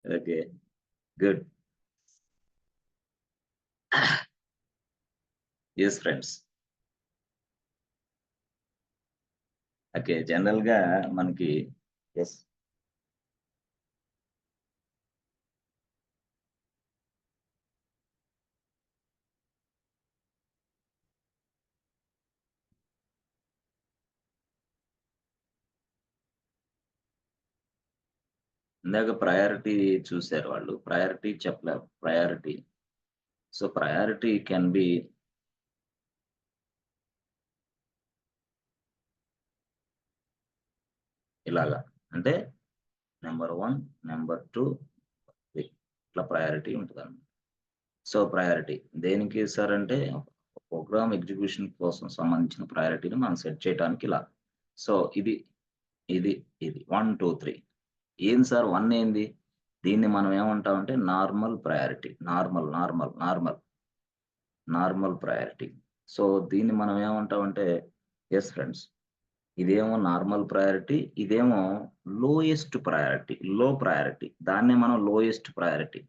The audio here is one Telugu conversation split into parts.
Okay, good. Yes friends. Okay, general గా మనకి ఎస్ ఇందాక ప్రయారిటీ చూశారు వాళ్ళు, ప్రయారిటీ చెప్పలేరు priority. So priority can be ఇలాగా, అంటే నెంబర్ 1, నెంబర్ 2, 3 ఇట్లా ప్రయారిటీ ఉంటుంది. సో ప్రయారిటీ దేనికి సార్ అంటే ప్రోగ్రామ్ ఎగ్జిక్యూషన్ కోసం సంబంధించిన ప్రయారిటీని మనం సెట్ చేయడానికి ఇలా. సో ఇది ఇది ఇది 1, 2, 3. ఏంది సార్ 1 ఏంది? దీన్ని మనం ఏమంటామంటే normal priority. Normal priority. So దీన్ని మనం ఏమంటామంటే ఎస్ ఫ్రెండ్స్, ఇదేమో నార్మల్ ప్రయారిటీ, ఇదేమో లోయెస్ట్ ప్రయారిటీ, లో ప్రయారిటీ. దాన్నే మనం లోయెస్ట్ ప్రయారిటీ.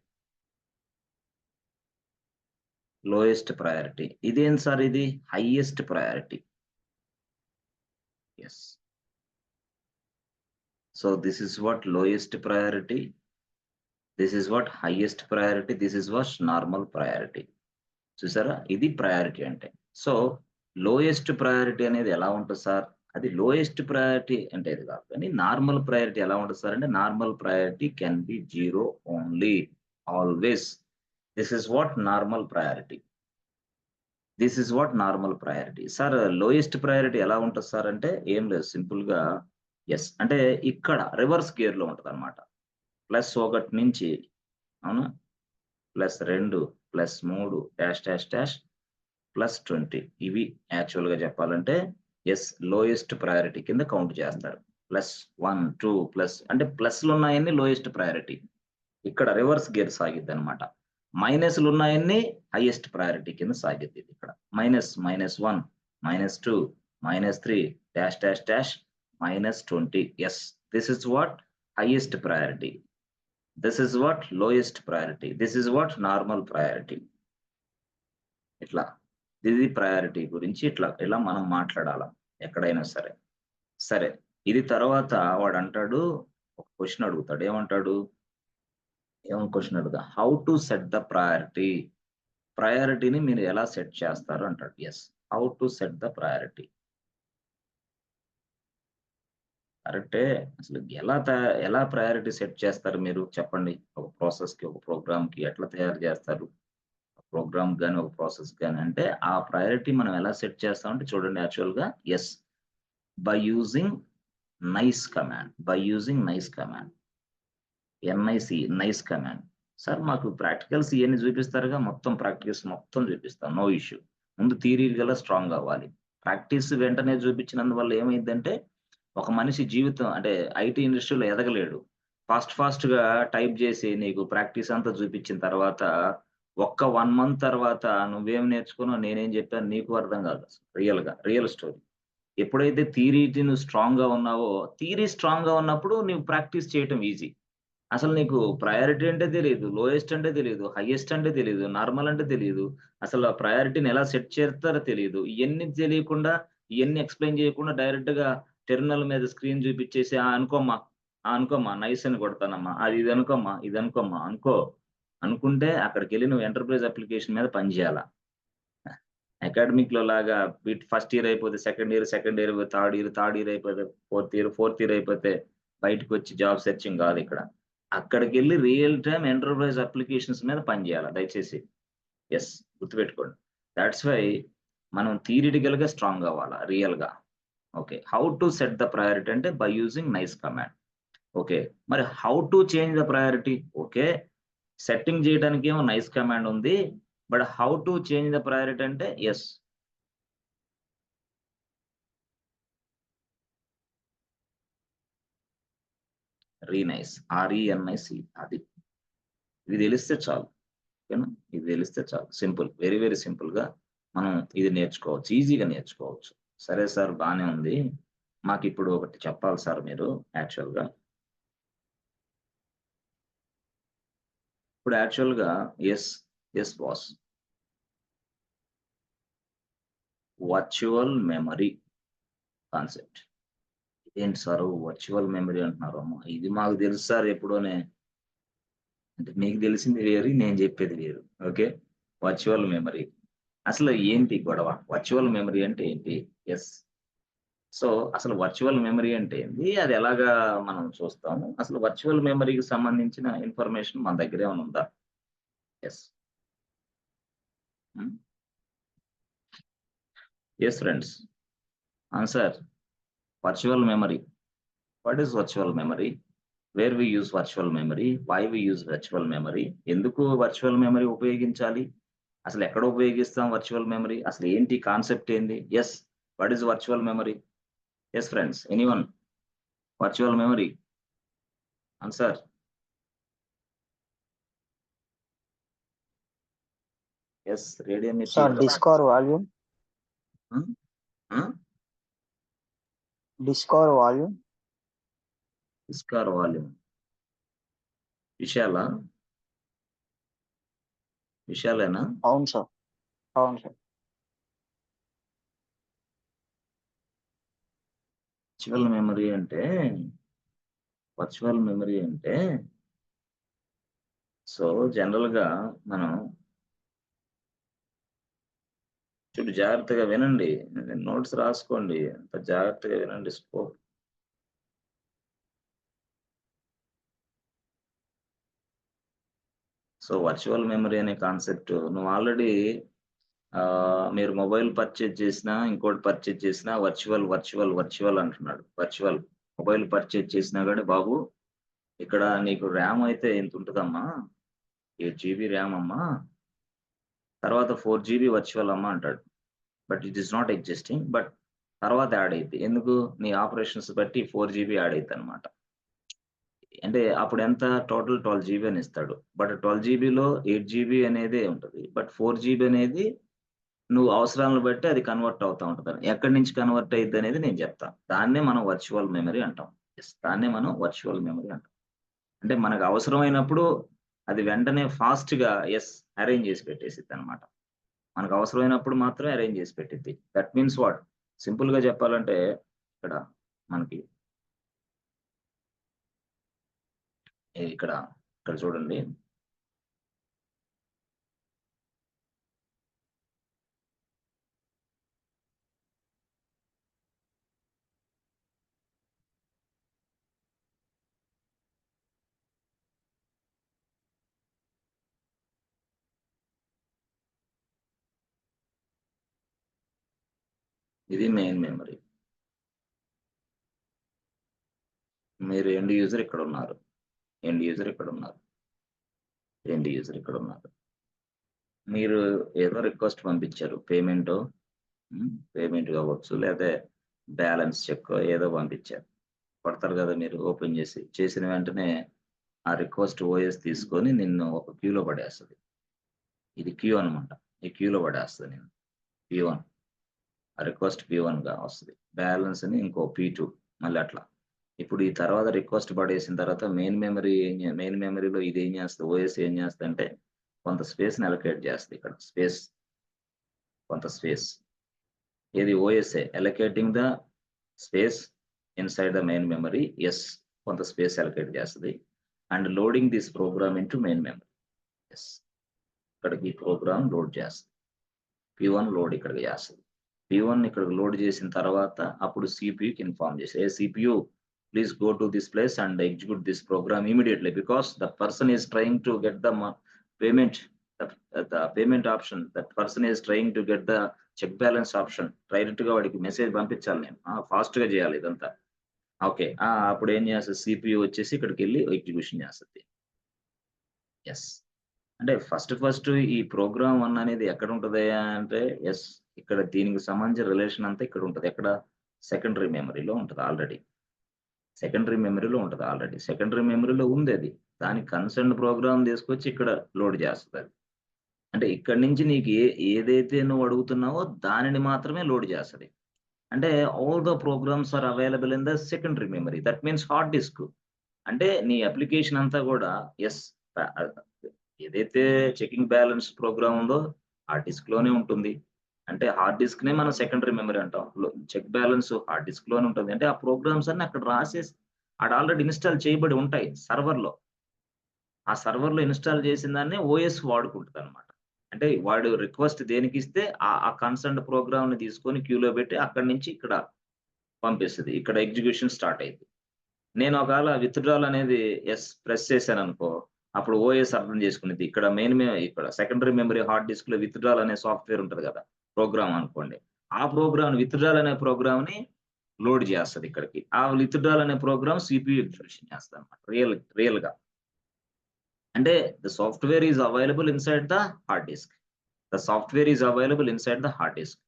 ఇదేం సార్ ఇది highest priority. Yes. So this is what lowest priority, this is what highest priority, this is what normal priority. చూసారా, ఇది ప్రయారిటీ అంటే. సో లోయెస్ట్ ప్రయారిటీ అనేది ఎలా ఉంటుంది సార్? అది లోయెస్ట్ ప్రయారిటీ అంటే ఇది కాదు, కానీ నార్మల్ ప్రయారిటీ ఎలా ఉంటుంది సార్ అంటే normal priority can B 0 only, always. This is what normal priority. This is what normal priority. Sir lowest priority ఎలా ఉంటుంది సార్ అంటే ఏం లేదు, సింపుల్ గా ఎస్ అంటే ఇక్కడ రివర్స్ గేర్ లో ఉంటుంది అనమాట. +1 నుంచి, అవునా, +2, +3 డాష్ డాష్ డాష్ +20. ఇవి యాక్చువల్ గా చెప్పాలంటే ఎస్ లోయెస్ట్ ప్రయారిటీ కింద కౌంట్ చేస్తారు. +1, 2 ప్లస్ అంటే ప్లస్లు ఉన్నాయన్ని లోయెస్ట్ ప్రయారిటీ. ఇక్కడ రివర్స్ గేర్ సాగిద్ది అనమాట. మైనస్లు ఉన్నాయన్ని హైయెస్ట్ ప్రయారిటీ కింద సాగిద్ది. ఇక్కడ -1, -2, -3 dash dash dash -20. Yes, this is what highest priority, this is what lowest priority, this is what normal priority. ఇట్లా ఇది ప్రయారిటీ గురించి ఇట్లా ఇలా మనం మాట్లాడాల ఎక్కడైనా సరే. సరే, ఇది తర్వాత వాడు అంటాడు, ఒక క్వశ్చన్ అడుగుతాడు. ఏమంటాడు? క్వశ్చన్ అడుగుతా, how to set the priority. ప్రయారిటీని మీరు ఎలా సెట్ చేస్తారు అంటాడు. Yes, how to set the priority. కరెక్టే. అసలు ఎలా ప్రయారిటీ సెట్ చేస్తారు మీరు చెప్పండి? ఒక ప్రాసెస్ కి, ఒక ప్రోగ్రామ్ కి ఎట్లా తయారు చేస్తారు? ప్రోగ్రామ్ గాని, ఒక ప్రాసెస్ గాని అంటే ఆ ప్రయారిటీ మనం ఎలా సెట్ చేస్తామంటే చూడండి, యాక్చువల్‌గా yes, by using nice command. Nice command. Sir మాకు ప్రాక్టికల్స్ ఇయన్నీ చూపిస్తారుగా, మొత్తం ప్రాక్టికల్స్ మొత్తం చూపిస్తాం. No issue. ముందు థియరీ స్ట్రాంగ్ అవ్వాలి. ప్రాక్టీస్ వెంటనే చూపించినందువల్ల ఏమైద్దంటే, ఒక మనిషి జీవితం అంటే ఐటీ ఇండస్ట్రీలో ఎదగలేడు. ఫాస్ట్‌గా టైప్ జేసి నీకు ప్రాక్టీస్ అంతా చూపించిన తర్వాత, ఒక్క 1 మంత్ తర్వాత నువ్వేం నేర్చుకున్నావు, నేనేం చెప్పాను నీకు అర్థం కాదు. Real story. ఎప్పుడైతే థియరీ‌కి నువ్వు స్ట్రాంగ్‌గా ఉన్నావో, థియరీ స్ట్రాంగ్‌గా ఉన్నప్పుడు నీవు ప్రాక్టీస్ చేయటం ఈజీ. అసలు నీకు ప్రయారిటీ అంటే తెలీదు, లోయెస్ట్ అంటే తెలీదు, హైయెస్ట్ అంటే తెలీదు, నార్మల్ అంటే తెలీదు. అసలు ఆ ప్రయారిటీని ఎలా సెట్ చేస్తారో తెలీదు. ఇయన్నీ తెలియకుండా, ఇయన్నీ ఎక్స్‌ప్లెయిన్ చేయకుండా డైరెక్ట్‌గా టెర్మినల్ మీద స్క్రీన్ చూపిచ్చేసి, "ఆ! అనుకోమ్మా, ఆ! అనుకోమ్మా, నైస్ అని కొడతానమ్మా. అది ఇది అనుకోమ్మా, ఇది అనుకోమ్మా" అనుకో. అనుకుంటే అక్కడికెళ్ళి నువ్వు ఎంటర్‌ప్రైజ్ అప్లికేషన్ మీద పని చేయాల. అకాడమిక్‌లో లాగా ఫస్ట్ ఇయర్ అయిపోతే సెకండ్ ఇయర్ థర్డ్ ఇయర్ అయిపోతే ఫోర్త్ ఇయర్ అయిపోతే బయటకొచ్చి జాబ్ సెర్చింగ్ గాదిక్కడ. అక్కడికెళ్ళి రియల్ టైమ్ ఎంటర్‌ప్రైజ్ అప్లికేషన్స్ మీద పని జేయాల దయచేసి. యెస్, గుర్తుపెట్టుకోండి. థాట్స్ వై మనం థియరిటికల్‌గా స్ట్రాంగ్ అవ్వాల రియల్‌గా. Okay. How to set the priority అంటే by using nice command. Okay. మరి how to change the priority? Okay. Setting జేయడానికేమో నైస్ కమాండ్ ఉంది. But how to change the priority అంటే యెస్. రీనైస్. ఆర్‌ఈఎన్‌ఐసి అది. ఇది తెలిస్తే చాలు. ఓకేనా? ఇది తెలిస్తే చాలు. సింపుల్. వెరీ సింపుల్‌గా మనం ఇది నేర్చుకోవచ్చు. ఈజీగా నేర్చుకోవచ్చు. సరే సార్, బానే ఉంది. మాకిప్పుడు ఒకటి చెప్పాలి సార్ మీరు యాక్చువల్‌గా. ఇప్పుడు యాక్చువల్గా yes boss, virtual memory concept. ఏంటి సార్ వర్చువల్ మెమరీ అంటున్నారు? అమ్మ ఇది మాకు తెలుసు సార్ ఎప్పుడోనే. అంటే మీకు తెలిసింది వేరు, నేను చెప్పేది వేరు. ఓకే, వర్చువల్ మెమరీ అసలు ఏంటి గొడవ? వర్చువల్ మెమరీ అంటే ఏంటి? ఎస్. సో అసలు వర్చువల్ మెమరీ అంటే ఏంటి, అది ఎలాగా మనం చూస్తాము? అసలు వర్చువల్ మెమరీకి సంబంధించిన ఇన్ఫర్మేషన్ మన దగ్గర ఏమైనా ఉందా? Yes. Yes friends, answer virtual memory. What is virtual memory? Where we use virtual memory? Why we use virtual memory? ఎందుకు వర్చువల్ మెమరీ ఉపయోగించాలి? అసలు ఎక్కడ ఉపయోగిస్తాం వర్చువల్ మెమరీ? అసలు ఏంటి కాన్సెప్ట్ ఏంది? Yes, what is virtual memory? Yes friends, anyone? Virtual memory answer. Yes, radio Mirchi. Sir disk or volume? Disk or volume? Disk or volume? విషయాలేనా? అవును సార్, అవును సార్. వర్చువల్ మెమరీ అంటే సో జనరల్ గా మనం చూడు, జాగ్రత్తగా వినండి, నోట్స్ రాసుకోండి, అంత జాగ్రత్తగా వినండి. సో వర్చువల్ మెమరీ అనే కాన్సెప్ట్ నువ్వు ఆల్రెడీ మీరు మొబైల్ పర్చేజ్ చేసినా, ఇంకోటి పర్చేజ్ చేసినా వర్చువల్ అంటున్నాడు. వర్చువల్ మొబైల్ పర్చేజ్ చేసినా కానీ బాబు, ఇక్కడ నీకు ర్యామ్ అయితే ఎంత ఉంటుందమ్మా, 8 GB ర్యామ్ అమ్మా, తర్వాత 4 GB వర్చువల్ అమ్మా అంటాడు. But it is not existing. But తర్వాత యాడ్ అయింది. ఎందుకు? నీ ఆపరేషన్స్ బట్టి 4 GB యాడ్ అవుతుంది అనమాట. అంటే అప్పుడు ఎంత? టోటల్ 12 GB అని ఇస్తాడు. బట్ 12 GBలో 8 GB అనేదే ఉంటుంది. బట్ 4 GB అనేది నువ్వు అవసరాలను బట్టి అది కన్వర్ట్ అవుతా ఉంటది. ఎక్కడి నుంచి కన్వర్ట్ అయ్యిద్ది అనేది నేను చెప్తా. దాన్నే మనం వర్చువల్ మెమరీ అంటాం. దాన్నే మనం వర్చువల్ మెమరీ అంటాం. అంటే మనకు అవసరమైనప్పుడు అది వెంటనే ఫాస్ట్‌గా అరేంజ్ చేసి పెట్టేసిద్దనమాట. మనకు అవసరమైనప్పుడు మాత్రమే అరేంజ్ చేసి పెట్టిద్ది. That means what? సింపుల్‌గా చెప్పాలంటే ఇక్కడ మనకి ఇక్కడ చూడండి. ఇది మెయిన్ మెమరీ. మీరు ఎండ్ యూజర్ ఇక్కడ ఉన్నారు. మీరు ఏదో రిక్వెస్ట్ పంపించారు. పేమెంట్ కావచ్చు, లేదా బ్యాలెన్స్ చెక్ ఏదో పంపించారు. పడతారు కదా మీరు, ఓపెన్ చేసిన వెంటనే ఆ రిక్వెస్ట్ ఓఎస్ తీసుకొని నిన్ను ఒక క్యూలో పడేస్తుంది. ఇది క్యూ అనమాట. ఈ క్యూలో పడేస్తుంది నేను. P1 ఆ రిక్వెస్ట్ P1 గా వస్తుంది. బ్యాలెన్స్ అని ఇంకో P2 మళ్ళీ అట్లా. ఇప్పుడు ఈ తర్వాత రిక్వెస్ట్ పడేసిన తర్వాత మెయిన్ మెమరీలో ఇది ఏం చేస్తుంది, ఓఎస్ ఏం చేస్తుందంటే కొంత స్పేస్ని అలొకేట్ చేస్తుంది. ఇక్కడ కొంత స్పేస్ ఏది? ఓఎస్ఏ allocating the space inside the main memory. కొంత స్పేస్ అలొకేట్ చేస్తుంది and loading this program into main memory. ఇక్కడికి ప్రోగ్రామ్ లోడ్ చేస్తుంది. P1 లోడ్ ఇక్కడికి చేస్తుంది. P1 ఇక్కడ లోడ్ చేసిన తర్వాత అప్పుడు CPUకి ఇన్ఫార్మ్ చేసి, CPU please go to this place and execute this program immediately because the person is trying to get the payment option. That person is trying to get the check balance option. Direct గా వాడికి మెసేజ్ పంపించాలి నేను, ఫాస్ట్ గా చేయాలి ఇదంతా. ఓకే, అప్పుడు ఏం చేస్తుంది? CPU వచ్చేసి ఇక్కడికి వెళ్ళి ఎగ్జిక్యూషన్ చేస్తుంది. అంటే ఫస్ట్ ఈ ప్రోగ్రామ్ 1 అనేది ఎక్కడ ఉంటది అంటే ఇక్కడ దీనికి సంబంధించిన రిలేషన్ అంతా ఇక్కడ ఉంటది. ఎక్కడ? సెకండరీ మెమరీలో ఉంటది ఆల్రెడీ. సెకండరీ మెమరీలో ఉంది అది. దాని కన్సర్న్ ప్రోగ్రామ్ తీసుకొచ్చి ఇక్కడ లోడ్ చేస్తుంది అది. అంటే ఇక్కడి నుంచి నీకు ఏదైతే నువ్వు అడుగుతున్నావో దానిని మాత్రమే లోడ్ చేస్తుంది. అంటే all the programs are available in the secondary memory. That means hard disk. అంటే నీ అప్లికేషన్ అంతా కూడా ఏదైతే చెకింగ్ బ్యాలెన్స్ ప్రోగ్రామ్ ఉందో హార్డ్ డిస్క్ లోనే ఉంటుంది. అంటే హార్డ్ డిస్క్ నే మనం సెకండరీ మెమరీ అంటాం. చెక్ బ్యాలెన్స్ హార్డ్ డిస్క్ లోనే ఉంటుంది. అంటే ఆ ప్రోగ్రామ్స్ అన్ని అక్కడ రాసేసి ఆడ ఆల్రెడీ ఇన్‌స్టాల్ చేయబడి ఉంటాయి సర్వర్‌లో. ఆ సర్వర్‌లో ఇన్‌స్టాల్ చేసిన దాన్ని ఓఎస్ వాడుకుంటదనమాట. అంటే వాడు రిక్వెస్ట్ దేనికిస్తే ఆ కన్సర్న్డ్ ప్రోగ్రామ్‌ని తీసుకొని క్యూలో పెట్టి అక్కడి నుంచి ఇక్కడ పంపిస్తది. ఇక్కడ ఎగ్జిక్యూషన్ స్టార్ట్ అయిద్ది. నేను ఒకవేళ విత్‌డ్రాల్ అనేది ప్రెస్ చేశాననుకో, అప్పుడు ఓఎస్ అర్థం చేసుకునిద్ది. ఇక్కడ ఇక్కడ సెకండరీ మెమరీ హార్డ్ డిస్క్‌లో విత్‌డ్రాల్ అనే సాఫ్ట్‌వేర్ ఉంటది కదా! ప్రోగ్రామ్ అనుకోండి. ఆ విత్‌డ్రాల్ అనే ప్రోగ్రామ్‌ని లోడ్ చేస్తది ఇక్కడికి. ఆ విత్‌డ్రాల్ అనే ప్రోగ్రామ్ సీపీయూ ఎగ్జిక్యూషన్ చేస్తదనమాట. రియల్‌గా. అంటే the software is available inside the hard disk. The software is available inside the hard disk.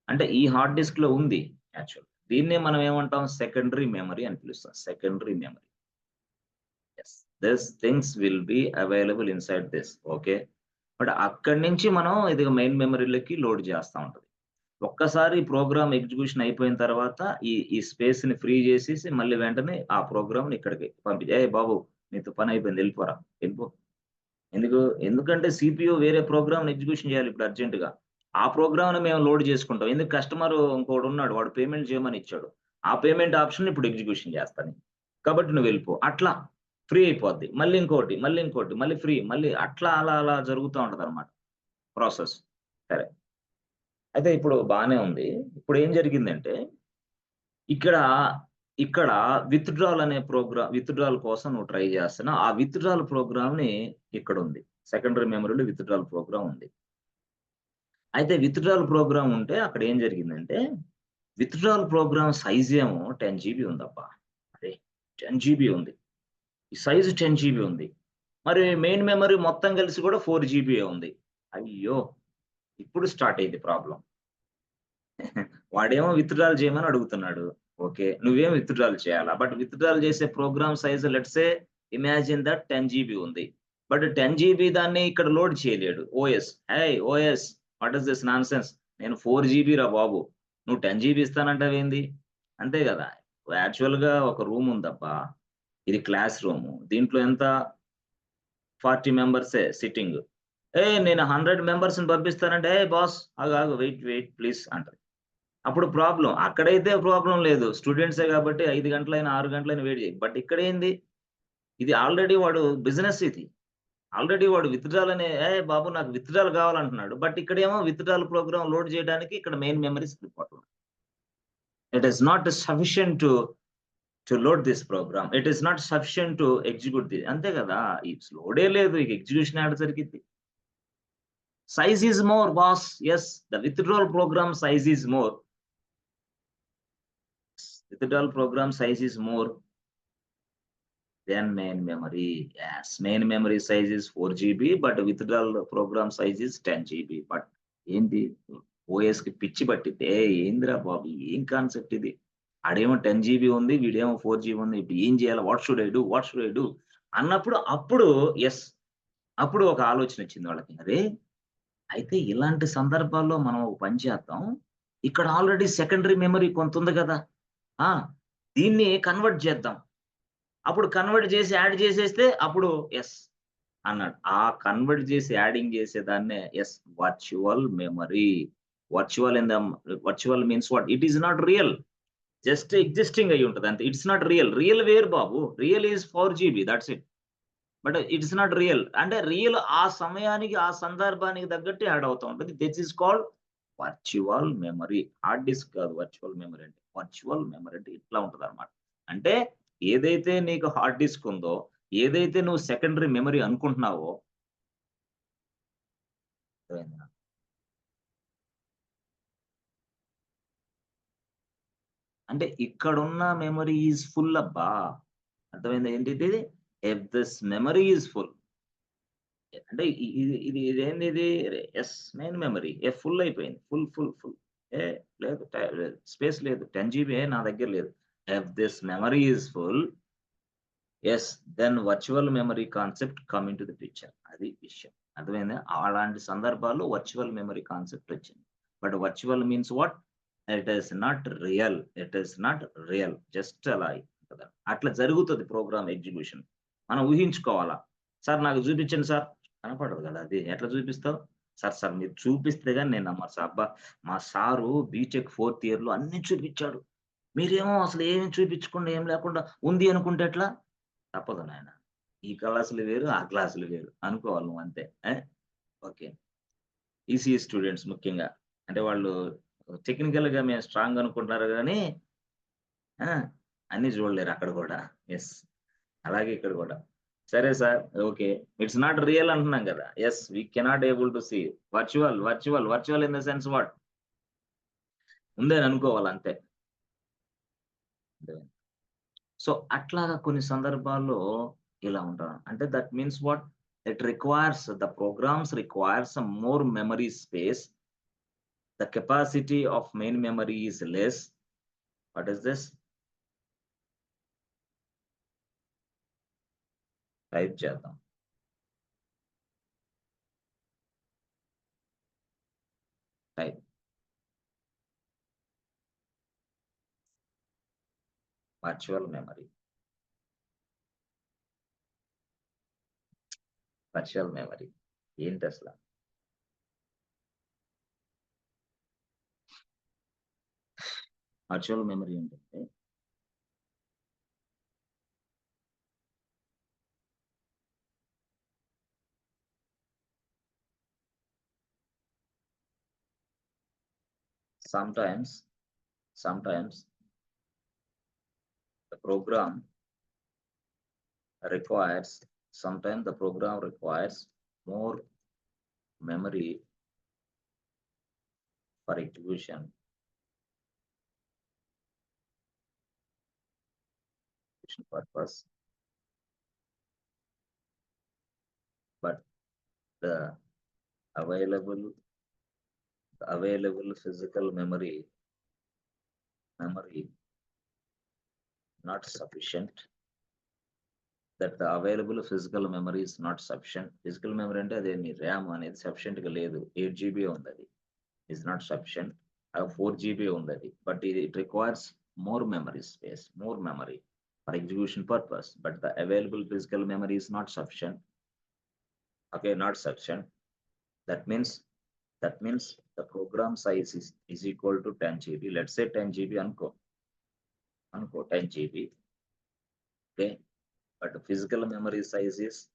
అంటే ఈ హార్డ్ డిస్క్‌లో ఉంది యాక్చువల్. దీన్నే మనం ఏమంటాం సెకండరీ మెమరీ అని పిలుస్తాం. Secondary memory. Yes. This things will be available inside this. Okay. But అక్కడి నుంచి మనం ఇది మెయిన్ మెమరీలోకి లోడ్ చేస్తా ఉంటది. ఒక్కసారి ప్రోగ్రామ్ ఎగ్జిక్యూషన్ అయిపోయిన తర్వాత ఈ స్పేస్‌ని ఫ్రీ చేసేసి మళ్ళీ వెంటనే ఆ ప్రోగ్రామ్‌ని ఇక్కడికి "ఏయ్ బాబు! నీతో పని అయిపోయింది ఎళ్ళిపోరా. ఎళ్ళిపో." ఎందుకు? ఎందుకంటే సీపీయూ వేరే ప్రోగ్రామ్‌ని ఎగ్జిక్యూషన్ చేయాలి ఇప్పుడు అర్జెంట్‌గా. ఆ ప్రోగ్రామ్‌ని మేము లోడ్ చేసుకుంటాం. ఎందుకు కస్టమర్ ఇంకోడున్నాడు. వాడు పేమెంట్ చేయమని ఇచ్చాడు. ఆ పేమెంట్ ఆప్షన్‌ని ఇప్పుడు ఎగ్జిక్యూషన్ చేస్తా నేను. కాబట్టి నువ్వెళ్ళిపో. అట్లా ఫ్రీ అయిపోద్ది. మళ్ళీ ఇంకోటి, మళ్ళీ ఇంకోటి, మళ్ళీ ఫ్రీ, మళ్ళీ అట్లా అలా జరుగుతా ఉంటదనమాట ప్రాసెస్. సరే. అయితే ఇప్పుడు బానే ఉంది. ఇప్పుడేం జరిగిందంటే ఇక్కడ, ఇక్కడ విత్‌డ్రాల్ కోసం నువ్వు ట్రై చేస్తున్నావు. ఆ విత్‌డ్రాల్ ప్రోగ్రామ్‌ని ఇక్కడుంది. సెకండరీ మెమరీలో విత్‌డ్రాల్ ప్రోగ్రామ్ ఉంది. అయితే విత్‌డ్రాల్ ప్రోగ్రామ్ ఉంటే అక్కడ ఏం జరిగిందంటే, విత్‌డ్రాల్ ప్రోగ్రామ్ సైజ్ ఏమో 10 జీబీ ఉందబ్బా! అరే! 10 జీబీ ఉంది. ఈ సైజ్ 10 జీబీ ఉంది. మరి మెయిన్ మెమరీ మొత్తం కలిసి కూడా 4 జీబీయే ఉంది. అయ్యో! ఇప్పుడు స్టార్ట్ అయింది ప్రాబ్లమ్. వాడేమో విత్‌డ్రాల్ చేయమని అడుగుతున్నాడు. ఓకే. నువ్వేమో విత్‌డ్రాల్ చేయాలా? బట్ విత్‌డ్రాల్ చేసే program size let's say imagine that 10 GB ఉంది. బట్ 10 జీబీ దాన్ని ఇక్కడ లోడ్ చేయలేడు OS. "Hey! OS what is this nonsense? నేను 4 జీబీ రా బాబు. నువ్వు 10 జీబీ ఇస్తానంటావేంది?" అంతే గదా! యాక్చువల్‌గా ఒక రూమ్ ఉందబ్బా! ఇది క్లాస్ రూము. దీంట్లో ఎంత 40 మెంబర్సే సిట్టింగ్. "ఏయ్! నేను 100 మెంబర్స్‌ని పంపిస్తానంటే" "ఏయ్ బాస్ ఆగు వెయిట్ ప్లీజ్" అంటది. అప్పుడు అక్కడైతే ప్రాబ్లమ్ లేదు. స్టూడెంట్సే గాబట్టి 5 గంటలైనా, 6 గంటలైనా వెయిట్ జేయి. బట్ ఇక్కడేంది? ఇది ఆల్రెడీ వాడు బిజినెస్ ఇది. ఆల్రెడీ వాడు విత్‌డ్రాల్ "ఏయ్ బాబు నాకు విత్‌డ్రాల్ కావాలంటున్నాడు." బట్ ఇక్కడేమో విత్‌డ్రాల్ ప్రోగ్రామ్ లోడ్ చేయడానికి ఇక్కడ main memory's important. It is not sufficient to load this program. It is not sufficient to execute అంతే గదా! లోడే లేదు. ఇక ఎగ్జిక్యూషన్ ఏడ జరిగిద్ది? Size is more boss. Yes. The withdrawal program size is more. Withdrawal program size is more than main memory. Yes, main memory size is 4 GB, but withdrawal program size is 10 GB. But ఏంటి ఓఎస్‌కి పిచ్చి పట్టిద్ది. ఏందిరా బాబు! ఏం కాన్సెప్ట్ ఇది? ఆడేమో 10 జీబీ ఉంది. వీడేమో 4 జీబీ ఉంది. ఇప్పుడు ఏం చేయాలి? What should I do? అన్నప్పుడు యెస్. అప్పుడు ఒక ఆలోచనొచ్చింది వాళ్ళకి. అరే! అయితే ఇలాంటి సందర్భాల్లో మనం ఒక పని చేద్దాం. ఇక్కడ ఆల్రెడీ సెకండరీ మెమరీ కొంతుంది గదా! ఆ! దీన్ని కన్వర్ట్ చేద్దాం. అప్పుడు కన్వర్ట్ చేసి యాడ్ చేసేస్తే అప్పుడు యెస్ అన్నాడు. ఆ కన్వర్ట్ చేసి యాడింగ్ చేసేదాన్నే virtual memory. Virtual in the virtual means what? It is not real. Just existing అయ్యుంటది అంతే. It's not real. రియల్ వేరు బాబు. Real is 4 GB that's it. But it's not real. అంటే రియల్ ఆ సమయానికి, ఆ సందర్భానికి తగ్గట్టు యాడ్ అవుతా ఉంటది. This is called virtual memory. Hard disk కాదు వర్చువల్ మెమరీ అంటే. వర్చువల్ మెమరీ అంటే ఇట్లా ఉంటదన్నమాట. అంటే ఏదైతే నీకు హార్డ్ డిస్క్ ఉందో, ఏదైతే నువ్వు సెకండరీ మెమరీ అనుకుంటున్నావో అర్థమైందా? అంటే ఇక్కడున్న మెమరీ ఈస్ ఫుల్ అబ్బా! అర్థమైందా ఏంటిది? If this memory is full అంటే ఇదేందిది మెయిన్ మెమరీ. ఫుల్ అయిపోయింది. ఫుల్. ఏ లేదు లేదు. స్పేస్ లేదు. 10 జీబీ నా దగ్గర లేదు. If this memory is full then virtual memory concept come into the picture. అది విషయం. అర్థమైందా? అలాంటి సందర్భాల్లో వర్చువల్ మెమరీ కాన్సెప్ట్ వచ్చింది. But virtual means what? It is not real. Just అలా ఉంటది. అట్లా జరుగుతది ప్రోగ్రామ్ ఎగ్జిక్యూషన్. మనం ఊహించుకోవాలా? సార్ నాకు చూపించండి సార్. కనపడదు కదా అది. ఎట్లా చూపిస్తావు? సార్ మీరు చూపిస్తే గాని నేను నమ్మను సార్. అబ్బా! మా సారు బీటెక్ 4థ్ ఇయర్‌లో అన్నీ చూపిచ్చాడు. మీరేమో అసలు ఏమి చూపించకుండా ఏం లేకుండా ఉంది అనుకుంటే ఎట్లా? తప్పదు నాయన. ఈ క్లాసులు వేరు, ఆ క్లాసులు వేరు. అనుకోవాలి నువ్వంతే. ఓకే. ఈసీఈ స్టూడెంట్స్ ముఖ్యంగా. అంటే వాళ్ళు టెక్నికల్‌గా మేము స్ట్రాంగ్ అనుకుంటున్నారు గానీ ఆ! అన్నీ చూడలేరు అక్కడ గూడా. యెస్. అలాగే ఇక్కడ గూడా. సరే sir. Okay. It's not real అంటున్నాం గదా! Yes. We cannot able to see. Virtual in the sense what? ఉందని అనుకోవాలి అంతే. అంతే. సో, అట్లాగా కొన్ని సందర్భాల్లో ఇలా ఉంటాను. అంటే that means what? The programs requires some more memory space. The capacity of main memory is less. What is this? Type చేద్దాం. Type. Virtual memory. Virtual memory. ఏంటసల? వర్చువల్ మెమరీ ఏంటంటే sometimes sometimes the program sometimes the program requires more memory for execution purpose, but the available available physical memory not sufficient. That the available physical memory is not sufficient. Physical memory అంటే అదే మీ ర్యామ్ అనేది sufficient గా లేదు. 8 జీబీ ఉంది అది. Is not sufficient. 4 GB ఉంది. But it requires more memory space, more memory for execution purpose. But the available physical memory is not sufficient. Okay, not sufficient. That means the program size is equal to 10 GB. Let's say 10 GB unko 10 GB. Okay, but the physical memory size is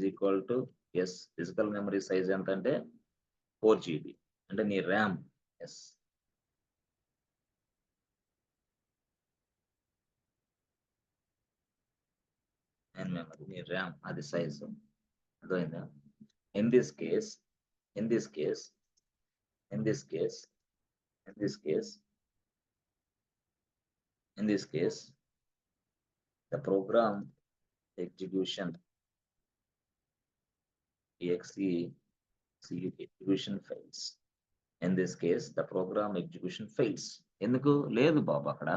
equal to yes, physical memory size entante 4 GB. అంటే నీ RAM. Yes. And memory, నీ RAM అది size. అర్థమైందా? In this case, in this case, in this case, in this case, in this case, the program execution exe execution fails. In this case, the program execution fails. ఎందుకు లేదు బాబు అక్కడ.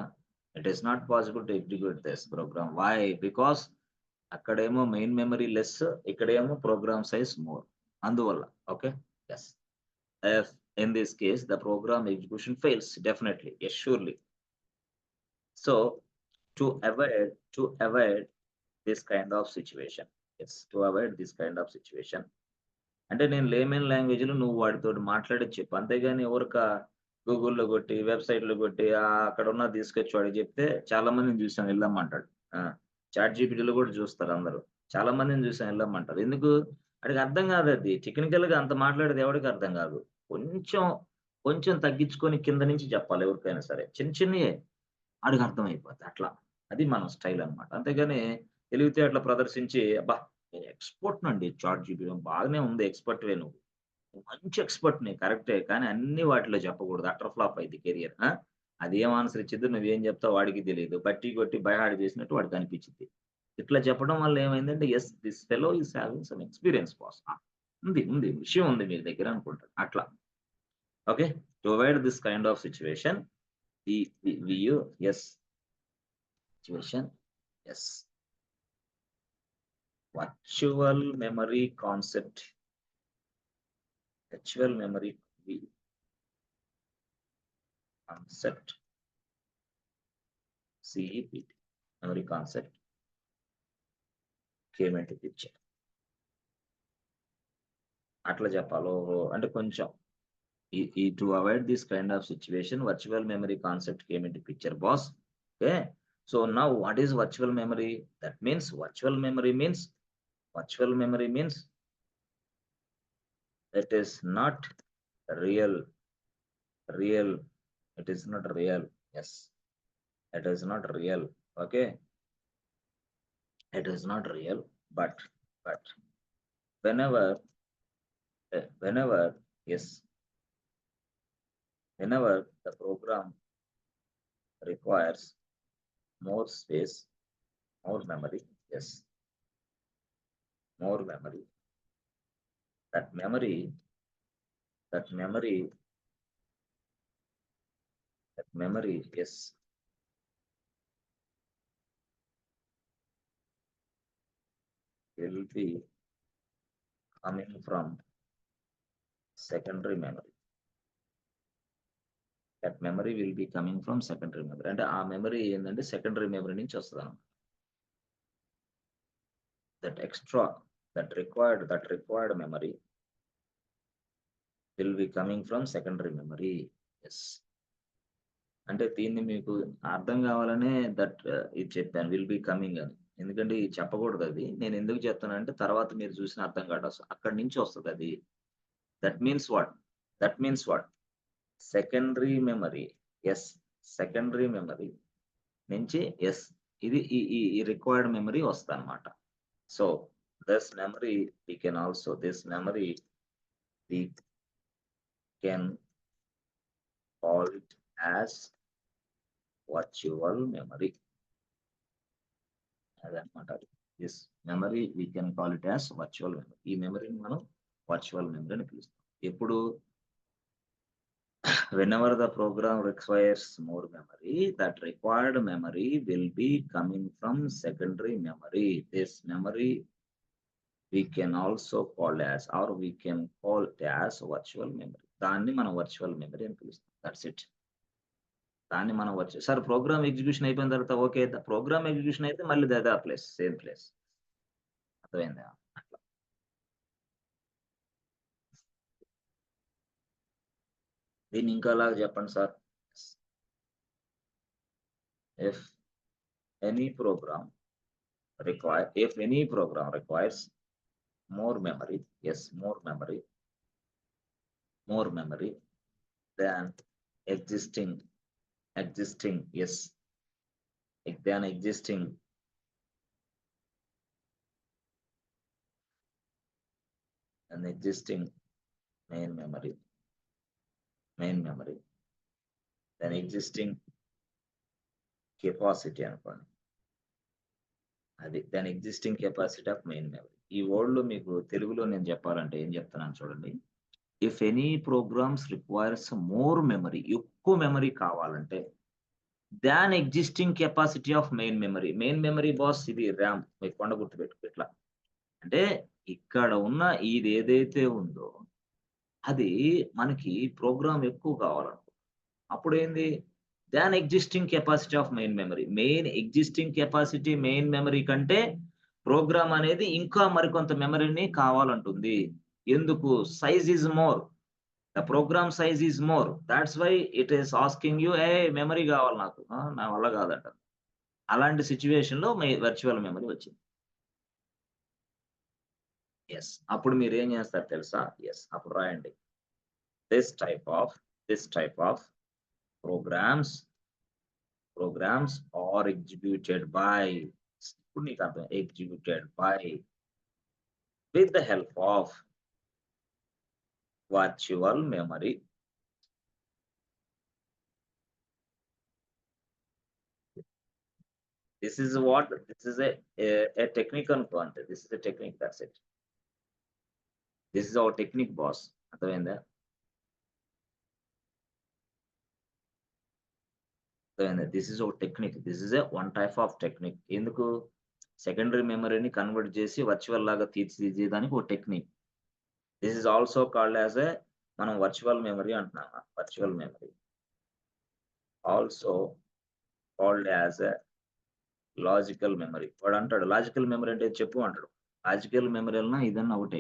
It is not possible to execute this program. Why? Because అక్కడేమో మెయిన్ మెమరీ లెస్, ఇక్కడేమో ప్రోగ్రామ్ సైజ్ మోర్. అందువల్ల. Okay. Yes. If in this case the program execution fails, definitely, yes, surely. So to avoid this kind of situation, yes, to avoid this kind of situation, అంటే నేను లేమెన్ లాంగ్వేజ్‌లో నువ్వు వాడితోటి మాట్లాడి చెప్పు. అంతేగాని ఊరక గూగుల్‌లో కొట్టి, వెబ్‌సైట్‌లో కొట్టి అక్కడ ఉన్నది తీసుకొచ్చి వాడికి చెప్తే చాలా మందిని చూసాను ఎళ్ళమంటాడు. ఆ! చాట్ జీపీటీలో కూడా చూస్తారు అందరూ. చాలా మందిని చూసాను ఎళ్ళమంటారు. ఎందుకు? ఆడికి అర్థం కాదది. టెక్నికల్‌గా అంత మాట్లాడేది ఎవడికి అర్థం కాదు. కొంచెం, కొంచెం తగ్గించుకొని కింద నుంచి చెప్పాలి ఎవరికైనా సరే. చిన్న చిన్నయే ఆడికి అర్థమైపోద్ది అట్లా. అది మన స్టైల్ అన్నమాట. అంతేగాని తెలివితేటలు ప్రదర్శించి అబ్బా! నేను ఎక్స్‌పర్ట్‌నండి చాట్ జీపీటీ బాగానే ఉంది ఎక్స్‌పర్ట్‌వే నువ్వు. మంచి ఎక్స్‌పర్ట్‌ని కరెక్టే. కానీ అన్ని వాటిలో చెప్పకూడదు. అటర్ ఫ్లాప్ అయిద్ది కెరియర్. అదేం ఆన్సర్ ఇచ్చిద్దో నువ్వేం చెప్తావో వాడికి తెలీదు. బట్టి కొట్టి బై హార్ట్ చేసినట్టు వాడికి అనిపిచ్చిద్ది. ఇట్లా చెప్పడం వల్ల ఏమైందంటే yes, this fellow is having some experience boss. ఉంది. విషయం ఉంది మీ దగ్గర అనుకుంటాడు. అట్లా. Okay. To avoid this kind of situation we yes situation yes. Virtual memory concept. Virtual memory concept, CEPT, memory concept came into picture. అట్లా చెప్పాలి. ఓహో! అంటే కొంచెం to avoid this kind of situation, virtual memory concept came into picture, boss. Okay. So now what is virtual memory? That means virtual memory means it is not real. It is not real. Yes, it is not real. Okay, it is not real. But whenever whenever yes, whenever the program requires more space, more memory, yes, more memory, that memory that memory yes, will be coming from secondary memory. That memory will be coming from secondary memory. అంటే ఆ మెమరీ ఏంటంటే సెకండరీ మెమరీ నుంచి వస్తుంది. that extra that required memory will be coming from secondary memory. Yes. అంటే దీన్ని మీకు అర్థం కావాలనే ఇది చెప్పాను, విల్ బి కమింగ్ అని. ఎందుకంటే ఇది చెప్పకూడదు అది. నేను ఎందుకు చెప్తానంటే తర్వాత మీరు చూసిన అర్థం కాదు. అక్కడి నుంచి వస్తుంది అది. That means what secondary memory. Yes, secondary memory నుంచి ఎస్ ఇది ఈ రిక్వైర్డ్ మెమరీ వస్తుంది అనమాట. So this memory we can call it as virtual memory. అదనమాట. This memory we can call it as virtual memory. ఈ మెమరీని మనం వర్చువల్ మెమరీ అని పిలుస్తాం. ఎప్పుడు whenever the program requires more memory, that required memory will be coming from secondary memory. This memory we can also call as, or we can call it as virtual memory. దాన్ని మనం వర్చువల్ మెమరీ అని పిలుస్తాం. That's it. దాన్ని మనం సార్ ప్రోగ్రామ్ ఎగ్జిక్యూషన్ అయిపోయిన తర్వాత ఓకే, ప్రోగ్రామ్ ఎగ్జిక్యూషన్ అయితే మళ్ళీ అదే ప్లేస్, సేమ్ ప్లేస్. అర్థమైందా? అట్లా. దీన్ని ఇంకోలాగా చెప్పండి sir. if any program requires more memory, yes, more memory than existing, yes, than existing main memory, then existing capacity అనుకోండి. అది దాని existing capacity of main memory. ఈ వర్డ్లో మీకు తెలుగులో నేను చెప్పాలంటే ఏం చెప్తున్నాను చూడండి. If any programs requires more memory, ఎక్కువ మెమరీ కావాలంటే దాన్ existing capacity of main memory boss ఇది ర్యామ్. మీకు కొండ గుర్తుపెట్టుకో. ఇట్లా అంటే ఇక్కడ ఉన్న ఇది ఏదైతే ఉందో అది మనకి ప్రోగ్రామ్ ఎక్కువ కావాలనుకో, అప్పుడు ఏంది దాన్ existing capacity of main memory కంటే ప్రోగ్రామ్ అనేది ఇంకా మరికొంత మెమరీని కావాలంటుంది. ఎందుకు? Size is more, the program size is more, that's why it is asking you memory కావాలి నాకు, నా వల్ల కాదంట. అలాంటి సిచ్యువేషన్ లో వర్చువల్ మెమరీ వచ్చింది. ఎస్, అప్పుడు మీరు ఏం చేస్తారు తెలుసా? ఎస్, అప్పుడు రాయండి this type of programs are executed by, with the help of virtual memory. This is a technical content. This is a technique, that's it. This is our technique, boss. అర్థమైందా? దిస్ ఇస్ ఒక technique. This is one type of technique. ఎందుకు? సెకండరీ మెమరీని కన్వర్ట్ చేసి వర్చువల్ లాగా తీర్చిదిద్దేదానికి ఒక technique. This is also called as మనం వర్చువల్ మెమరీ అంటున్నాం. Virtual memory also called as logical memory. వాడు అంటాడు లాజికల్ మెమరీ అంటే చెప్పు అంటాడు. లాజికల్ మెమరీ అన్నా ఇదన్నా ఒకటే.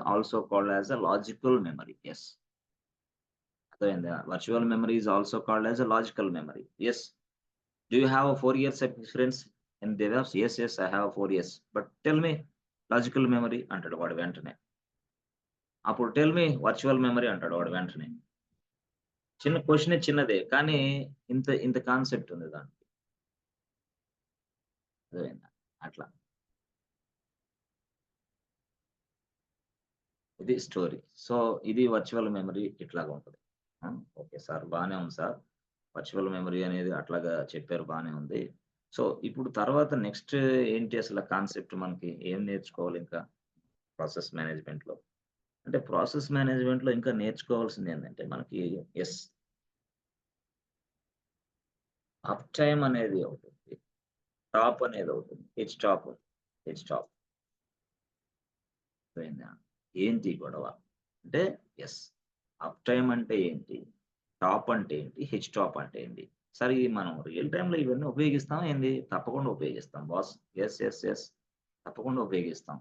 Also called as a logical memory. Yes. అర్థమైందా? Virtual memory is also called as a logical memory. Yes. Do you have 4 years experience in DevOps? Yes. Yes. I have 4 years. But tell me logical memory అంటాడు వాడు వెంటనే. అప్పుడు టెల్ మీ వర్చువల్ మెమరీ అంటాడు వాడు వెంటనే. చిన్న క్వెషనే చిన్నదే. కానీ ఇంత ఇంత కాన్సెప్ట్ ఉంది దాంట్లో. అర్థమైందా? అట్లా. ఇది స్టోరీ. సో, ఇది వర్చువల్ మెమరీ ఇట్లాగా ఉంటది. ఆ! Okay sir. బానే ఉంది సార్. వర్చువల్ మెమరీ అనేది అట్లాగా చెప్పారు బానే ఉంది. సో, ఇప్పుడు తర్వాత నెక్స్ట్ ఏంటి అసల కాన్సెప్ట్ మనకి ఏం నేర్చుకోవాలి ఇంకా ప్రాసెస్ మేనేజ్‌మెంట్‌లో? అంటే ప్రాసెస్ మేనేజ్‌మెంట్‌లో ఇంకా నేర్చుకోవాల్సింది ఏందంటే మనకి యెస్. అప్ టైమ్ అనేది ఒకటుంది. టాప్ అనేది ఒకటుంది. H top. అర్థమైందా? ఏంటి గొడవ? అంటే యెస్. అప్ టైమ్ అంటే ఏంటి? టాప్ అంటే ఏంటి? హెచ్ టాప్ అంటే ఏంటి? సరే ఇది మనం రియల్ టైమ్‌లో ఇవన్నీ ఉపయోగిస్తామా ఏంది? తప్పకుండా ఉపయోగిస్తాం బాస్. యెస్. యెస్. యెస్. తప్పకుండా ఉపయోగిస్తాం.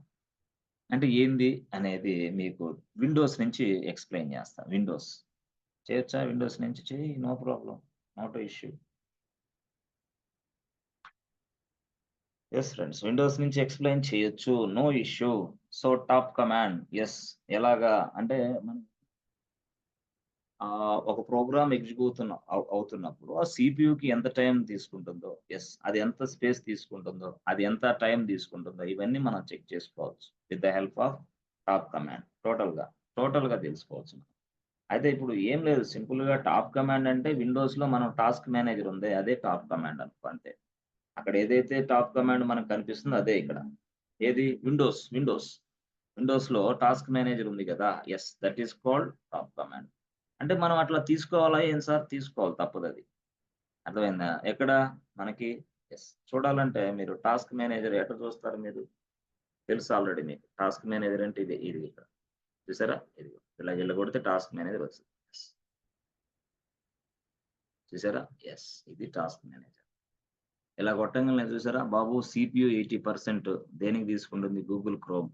అంటే ఏంది అనేది మీకు విండోస్ నుంచి ఎక్స్‌ప్లెయిన్ చేస్తా. విండోస్. చేయొచ్చా? విండోస్ నుంచి చెయ్యి. No problem. Not a issue. Yes friends. Windows నుంచి ఎక్స్‌ప్లెయిన్ చేయొచ్చు. No issue. So, top command yes. ఎలాగా అంటే మనం ఒక ప్రోగ్రామ్ అవుతున్నప్పుడు ఆ సీపీయూకి ఎంత టైం తీసుకుంటుందో, యెస్. అది ఎంత స్పేస్ తీసుకుంటుందో, అది ఎంత టైం తీసుకుంటుందో, ఇవన్నీ మనం చెక్ చేసుకోవచ్చు. With the help of top command. టోటల్‌గా తెలుసుకోవచ్చు. అయితే ఇప్పుడు ఏం లేదు సింపుల్‌గా టాప్ కమాండ్ అంటే విండోస్‌లో మనం టాస్క్ మేనేజర్ ఉంది. అదే టాప్ కమాండ్ అనుకో అంతే. అక్కడ ఏదైతే టాప్ కమాండ్ మనకు కనిపిస్తుందో అదే ఇక్కడ. ఏది విండోస్‌లో టాస్క్ మేనేజర్ ఉంది గదా! Yes. That is called top command. అంటే మనం అట్లా తీసుకోవాలా ఏం సార్? తీసుకోవాలి తప్పదది. అర్థమైందా? ఎక్కడ? మనకి యెస్. చూడాలంటే మీరు టాస్క్ మేనేజర్ ఎక్కడ చూస్తారు మీరు? తెలుసు ఆల్రెడీ మీకు. టాస్క్ మేనేజర్ అంటే ఇది ఇక్కడ. చూసారా? ఇదిగో. ఇలా కొడితే టాస్క్ మేనేజర్ వస్తది. యెస్. చూసారా? యెస్. ఇది టాస్క్ మేనేజర్. ఇలా కొట్టంగాల్నే చూసారా? బాబు సిపియు 80% దేనికి తీసుకుంటుంది? Google chrome.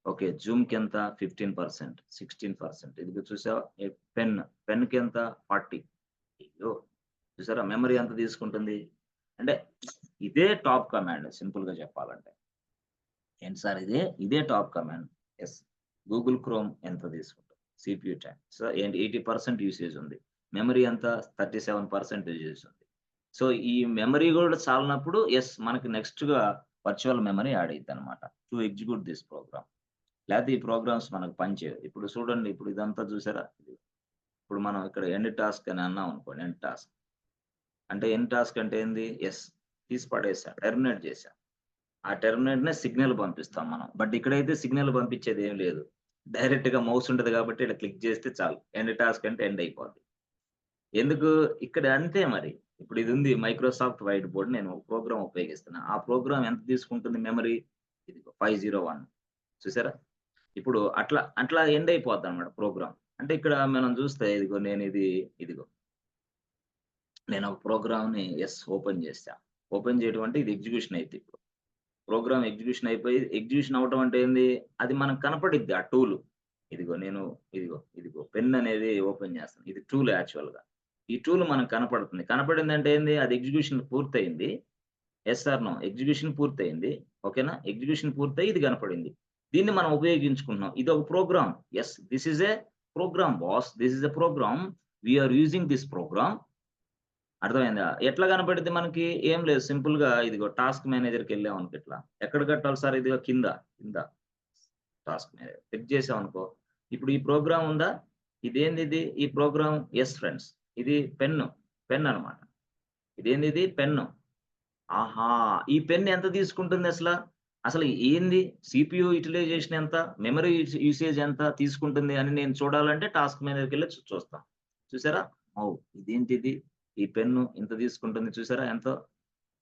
ఓకే. జూమ్‌కెంత? 15%, 16%. ఇదిగో చూసావా? పెన్‌కెంత? 40. అయ్యో! చూసారా? మెమరీ ఎంత తీసుకుంటుంది? అంటే ఇదే టాప్ కమాండ్ సింపుల్‌గా చెప్పాలంటే. ఏంటి సార్ ఇదే top command. Yes. Google chrome ఎంత తీసుకుంటుంది? CPU time. సో, ఏంటి 80% యూసేజ్ ఉంది. మెమరీ ఎంత? 37% యూసేజ్ ఉంది. సో, ఈ మెమరీ గూడా చాలనప్పుడు యెస్. మనకి నెక్స్ట్‌గా వర్చువల్ మెమరీ యాడ్ అయిద్దనమాట. To execute this program. లేతే ఈ ప్రోగ్రామ్స్ మనకు పనిచేయవు. ఇప్పుడు చూడండి ఇప్పుడు ఇదంతా చూసారా? ఇప్పుడు మనం ఇక్కడ ఎండ్ టాస్క్ అని అన్నాం అనుకోండి. ఎండ్ టాస్క్ అంటే ఏంది? యెస్. తీసి పడేసా. టెర్మినేట్ చేసా. ఆ టెర్మినేట్‌నే సిగ్నల్ పంపిస్తాం మనం. బట్ ఇక్కడైతే సిగ్నల్ పంపించేది ఏమి లేదు. డైరెక్ట్‌గా మౌస్ ఉంటది కాబట్టి ఇలా క్లిక్ చేస్తే చాలు. ఎండ్ టాస్క్ అంటే ఎండ్ అయిపోద్ది. ఎందుకు? ఇక్కడ అంతే మరి. ఇప్పుడు ఇది ఉంది మైక్రోసాఫ్ట్ వైట్ బోర్డ్ నేను ఒక ప్రోగ్రామ్ ఉపయోగిస్తున్నా. ఆ ప్రోగ్రామ్ ఎంత తీసుకుంటుంది మెమరీ? ఇదిగో 501 చూసారా? ఇప్పుడు అట్లా ఎండ్ అయిపోద్దన్నమాట ప్రోగ్రామ్. అంటే ఇక్కడ మనం చూస్తే ఇదిగో నేను ఒక ప్రోగ్రామ్‌ని ఓపెన్ చేశా. ఓపెన్ చేయడం అంటే ఇది ఎగ్జిక్యూషన్ అయిద్ది ఇప్పుడు. ప్రోగ్రామ్ ఎగ్జిక్యూషన్ అయిపోయి ఎగ్జిక్యూషన్ అవ్వటం అంటే ఏంది? అది మనకు కనపడిద్ది ఆ టూలు. ఇదిగో పెన్ అనేది ఓపెన్ చేస్తాను. ఇది టూల్ యాక్చువల్‌గా. ఈ టూల్ మనకు కనపడుతుంది. కనపడిందంటే ఏంది? అది ఎగ్జిక్యూషన్ పూర్తయింది. Yes or no? ఎగ్జిక్యూషన్ పూర్తయింది. ఓకేనా? ఎగ్జిక్యూషన్ పూర్తయి ఇది కనపడింది. దీన్ని మనం ఉపయోగించుకుంటున్నాం. ఇదొక program. Yes. This is a program boss. This is a program. We are using this program. అర్థమైందా? ఎట్లా కనపడిద్ది మనకి? ఏం లేదు సింపుల్‌గా ఇదిగో టాస్క్ మేనేజర్‌కెళ్ళామనుకో ఇట్లా. ఎక్కడ కట్టాలి సార్ ఇదిగో కింద టాస్క్ మేనేజర్. క్లిక్ చేసామనుకో, ఇప్పుడు ఈ ప్రోగ్రామ్ ఉందా? ఇదేందిది? ఈ ప్రోగ్రామ్ యెస్ ఫ్రెండ్స్. ఇది పెన్ అన్నమాట. ఇదేందిది? పెన్ను. ఆహా! ఈ పెన్ ఎంత తీసుకుంటుంది అసల? అసలు ఏంది? సిపియు యుటిలైజేషన్ ఎంత? మెమరీ యూసేజ్ ఎంత తీసుకుంటుంది అని నేను చూడాలంటే టాస్క్ మేనేజర్‌కెళ్ళి చూస్తాం. చూసారా? ఇదేంటిది? ఈ పెన్ను ఇంత తీసుకుంటుంది చూసారా ఎంతో?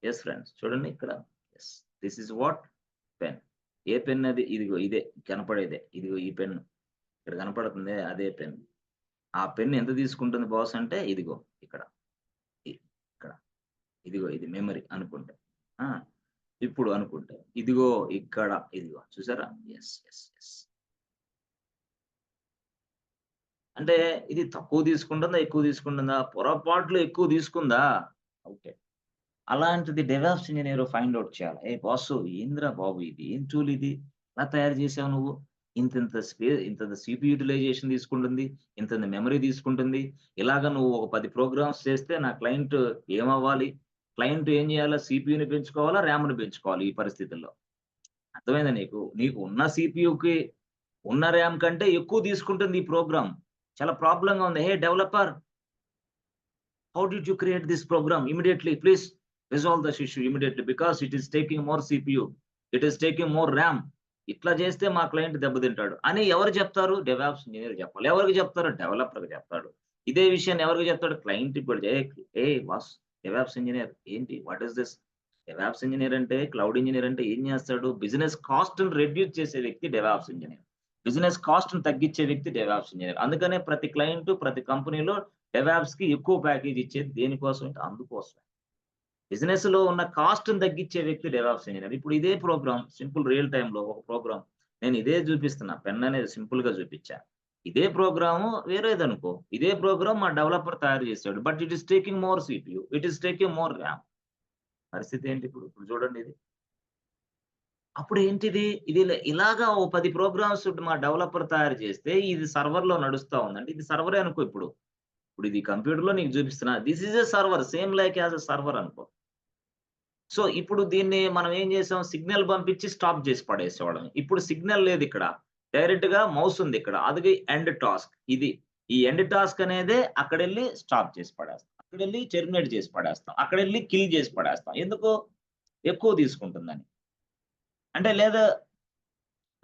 Yes friends. చూడండి ఇక్కడ. Yes. This is what? Pen. A pen అది? ఇదిగో ఇదే కనపడేదే. ఇదిగో ఈ పెన్ను. ఇక్కడ కనపడుతుందే అదే పెన్. ఆ పెన్ ఎంత తీసుకుంటుంది బాస్ అంటే ఇదిగో ఇక్కడ. ఇక్కడ. ఇదిగో ఇది మెమరీ అనుకుంటే. ఆ! ఇప్పుడు అనుకుంటే ఇదిగో ఇక్కడ ఇదిగో చూసారా? Yes yes yes. అంటే ఇది తక్కువ తీసుకుంటుందా? ఎక్కువ తీసుకుంటుందా? పొరపాట్లు ఎక్కువ తీసుకుందా? ఓకే. అలాంటిది డెవాప్స్ ఇంజినీర్ ఫైండ్ ఔట్ చేయాలి. "ఏ బాసు ఏందిరా బాబు ఇది? ఏం టూల్ ఇది? ఎలా తయారు చేసావు నువ్వు? ఇంతింత సీపీ యుటిలైజేషన్ తీసుకుంటుంది. ఇంతింత మెమరీ తీసుకుంటుంది. ఇలాగ నువ్వు ఒక 10 ప్రోగ్రామ్స్ చేస్తే నా క్లయింట్ ఏమవ్వాలి? క్లయింట్ ఏం చేయాలా? సీపీయూని పెంచుకోవాలా? ర్యామ్‌ని పెంచుకోవాలి ఈ పరిస్థితుల్లో. అర్థమైందా నీకు? నీకు ఉన్న సీపీయూకి, ఉన్న ర్యామ్ కంటే ఎక్కువ తీసుకుంటుంది ఈ ప్రోగ్రామ్. చాలా ప్రాబ్లమ్‌గా ఉంది. హే developer how did you create this program? Immediately, please resolve this issue immediately because it is taking more CPU. It is taking more RAM. ఇట్లా చేస్తే మా క్లయింట్ దెబ్బతింటాడు అని ఎవరు చెప్తారు? డెవాప్స్ ఇంజినీర్ చెప్పాలి. ఎవరికి చెప్తారు? డెవలపర్‌కి చెప్తాడు. ఇదే విషయాన్ని ఎవరికి చెప్తాడు? క్లయింట్‌కి కూడా బాస్ డెవాప్స్ ఇంజినీర్ ఏంటి? What is this? DevOps engineer అంటే క్లౌడ్ ఇంజినీర్ అంటే ఏం చేస్తాడు? బిజినెస్ కాస్ట్‌ని రెడ్యూస్ చేసే వ్యక్తి డెవాప్స్ ఇంజినీర్. బిజినెస్ కాస్ట్‌ని తగ్గించే వ్యక్తి డెవాప్స్ ఇంజినీర్. అందుకనే ప్రతి క్లయింట్, ప్రతి కంపెనీలో డెవాప్స్‌కి ఎక్కువ ప్యాకేజ్ ఇచ్చేది దేనికోసం అంటే అందుకోసమే. బిజినెస్‌లో ఉన్న కాస్ట్‌ని తగ్గించే వ్యక్తి డెవాప్స్ ఇంజినీర్. ఇప్పుడు ఇదే ప్రోగ్రామ్ సింపుల్ రియల్ టైమ్‌లో ఒక ప్రోగ్రామ్ నేను ఇదే చూపిస్తున్నా. పెన్ అనేది సింపుల్‌గా చూపించా. ఇదే ప్రోగ్రాము వేరేదనుకో. ఇదే ప్రోగ్రామ్ మా డెవలపర్ తయారు చేసాడు. But it is taking more CPU. It is taking more RAM. పరిస్థితి ఏంటి ఇప్పుడు? ఇప్పుడు చూడండి ఇది. అప్పుడు ఏంటిది? ఇలాగా ఓ 10 ప్రోగ్రామ్స్ మా డెవలపర్ తయారు చేస్తే ఇది సర్వర్‌లో నడుస్తా ఉందంటే ఇది సర్వరే అనుకో ఇప్పుడు. ఇప్పుడు ఇది కంప్యూటర్‌లో నీకు చూపిస్తున్నా. This is a server. Same like as a server అనుకో. సో, ఇప్పుడు దీన్ని మనం ఏం చేసాం? సిగ్నల్ పంపించి స్టాప్ చేసి పడేసేవాళ్ళం. ఇప్పుడు సిగ్నల్ లేదిక్కడ. డైరెక్ట్‌గా మౌస్ ఉందిక్కడ. అది ఎండ్ టాస్క్. ఇది. ఈ ఎండ్ టాస్క్ అనేదే అక్కడెళ్లి స్టాప్ చేసి పడేస్తాం. అక్కడెళ్లి టెర్మినేట్ చేసి పడేస్తాం. అక్కడెళ్లి కిల్ చేసి పడేస్తాం. ఎందుకు? ఎక్కువ తీసుకుంటుందని. అంటే లేదా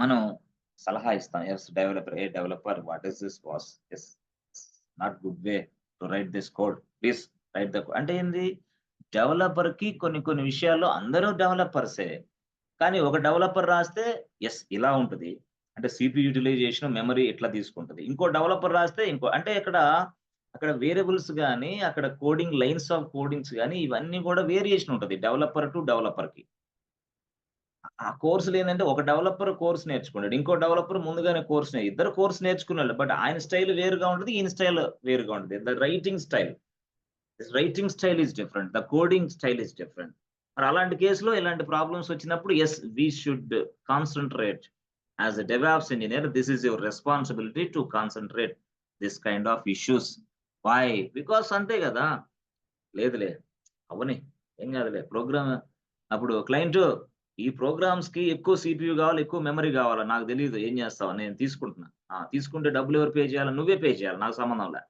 మనం సలహా ఇస్తాం. Developer what is this boss? Yes. Not good way to right this code. Please right the అంటే ఏంది? డెవలపర్‌కి కొన్ని కొన్ని విషయాల్లో అందరూ డెవలపర్సే. కానీ ఒక డెవలపర్ రాస్తే ఇలా ఉంటది. అంటే సీపీ యుటిలైజేషన్, మెమరీ ఇట్లా తీసుకుంటది. ఇంకో డెవలపర్ రాస్తే అంటే అక్కడ వేరియబుల్స్ గాని, అక్కడ కోడింగ్ లైన్స్ ఆఫ్ కోడింగ్స్ గాని ఇవన్నీ కూడా వేరియేషన్ ఉంటది. డెవలపర్ టు డెవలపర్‌కి. ఆ కోర్సులేందంటే ఒక డెవలపర్ కోర్స్ నేర్చుకున్నాడు. ఇంకో డెవలపర్ ముందుగానే ఇద్దరు కోర్స్ నేర్చుకున్నోళ్ళే. బట్ ఆయన స్టైల్ వేరుగా ఉంటది. ఈయన స్టైల్ వేరుగా ఉంటది. Writing style is different. The coding style is different. మరి అలాంటి కేస్‌లో ఇలాంటి ప్రాబ్లమ్స్ వచ్చినప్పుడు we should concentrate as a DevOps engineer. This is your responsibility to concentrate this kind of issues. Why? Because అంతే గదా! లేదులే అవ్వని. ఏం గాదులే. అప్పుడు క్లయింటు ఈ ప్రోగ్రామ్స్‌కి ఎక్కువ సీపీయూ గావాలి, ఎక్కువ మెమరీ గావాలా? నాకు తెలీదు. ఏం జేస్తావు? నేను తీసుకుంటున్నా. తీసుకుంటే డబ్బులు ఎవరు పే చేయాలి? నువ్వే పే చేయాలి. నాకు సంబంధంలే.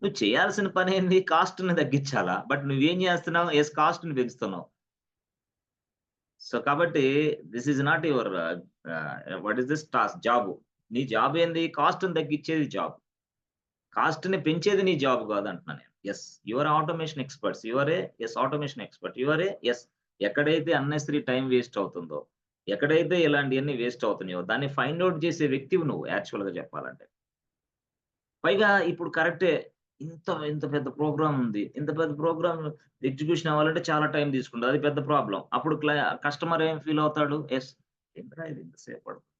నువ్వు చేయాల్సిన పనేంది? కాస్ట్‌ని తగ్గించాలా? బట్ నువ్వేం జేస్తున్నావు? కాస్ట్‌ని పెంచుతున్నావు. సో, కాబట్టి this is not your what is this job. నీ జాబ్ ఏంది? కాస్ట్‌ని తగ్గించేది జాబ్. కాస్ట్‌ని పెంచేది నీ జాబ్ కాదంటున్నా నేను. You are automation experts. Automation expert. ఎక్కడైతే అన్నెసెసరీ టైమ్ వేస్ట్ అవుతుందో, ఎక్కడైతే ఇలాంటియన్నీ వేస్ట్ అవుతున్నాయో దాన్ని ఫైండ్ ఔట్ చేసే వ్యక్తివి నువ్వు యాక్చువల్‌గా చెప్పాలంటే. పైగా ఇప్పుడు కరెక్టే. ఇంత పెద్ద ప్రోగ్రామ్ ఉంది. ఇంత పెద్ద ప్రోగ్రామ్ ఎగ్జిక్యూషన్ అవ్వాలంటే చాలా టైమ్ తీసుకుంటది. అది పెద్ద ప్రాబ్లమ్. అప్పుడు కస్టమర్ ఏం ఫీల్ అవుతాడు? ఏంట్రా ఇది ఇంత సేపు పడుతుంది.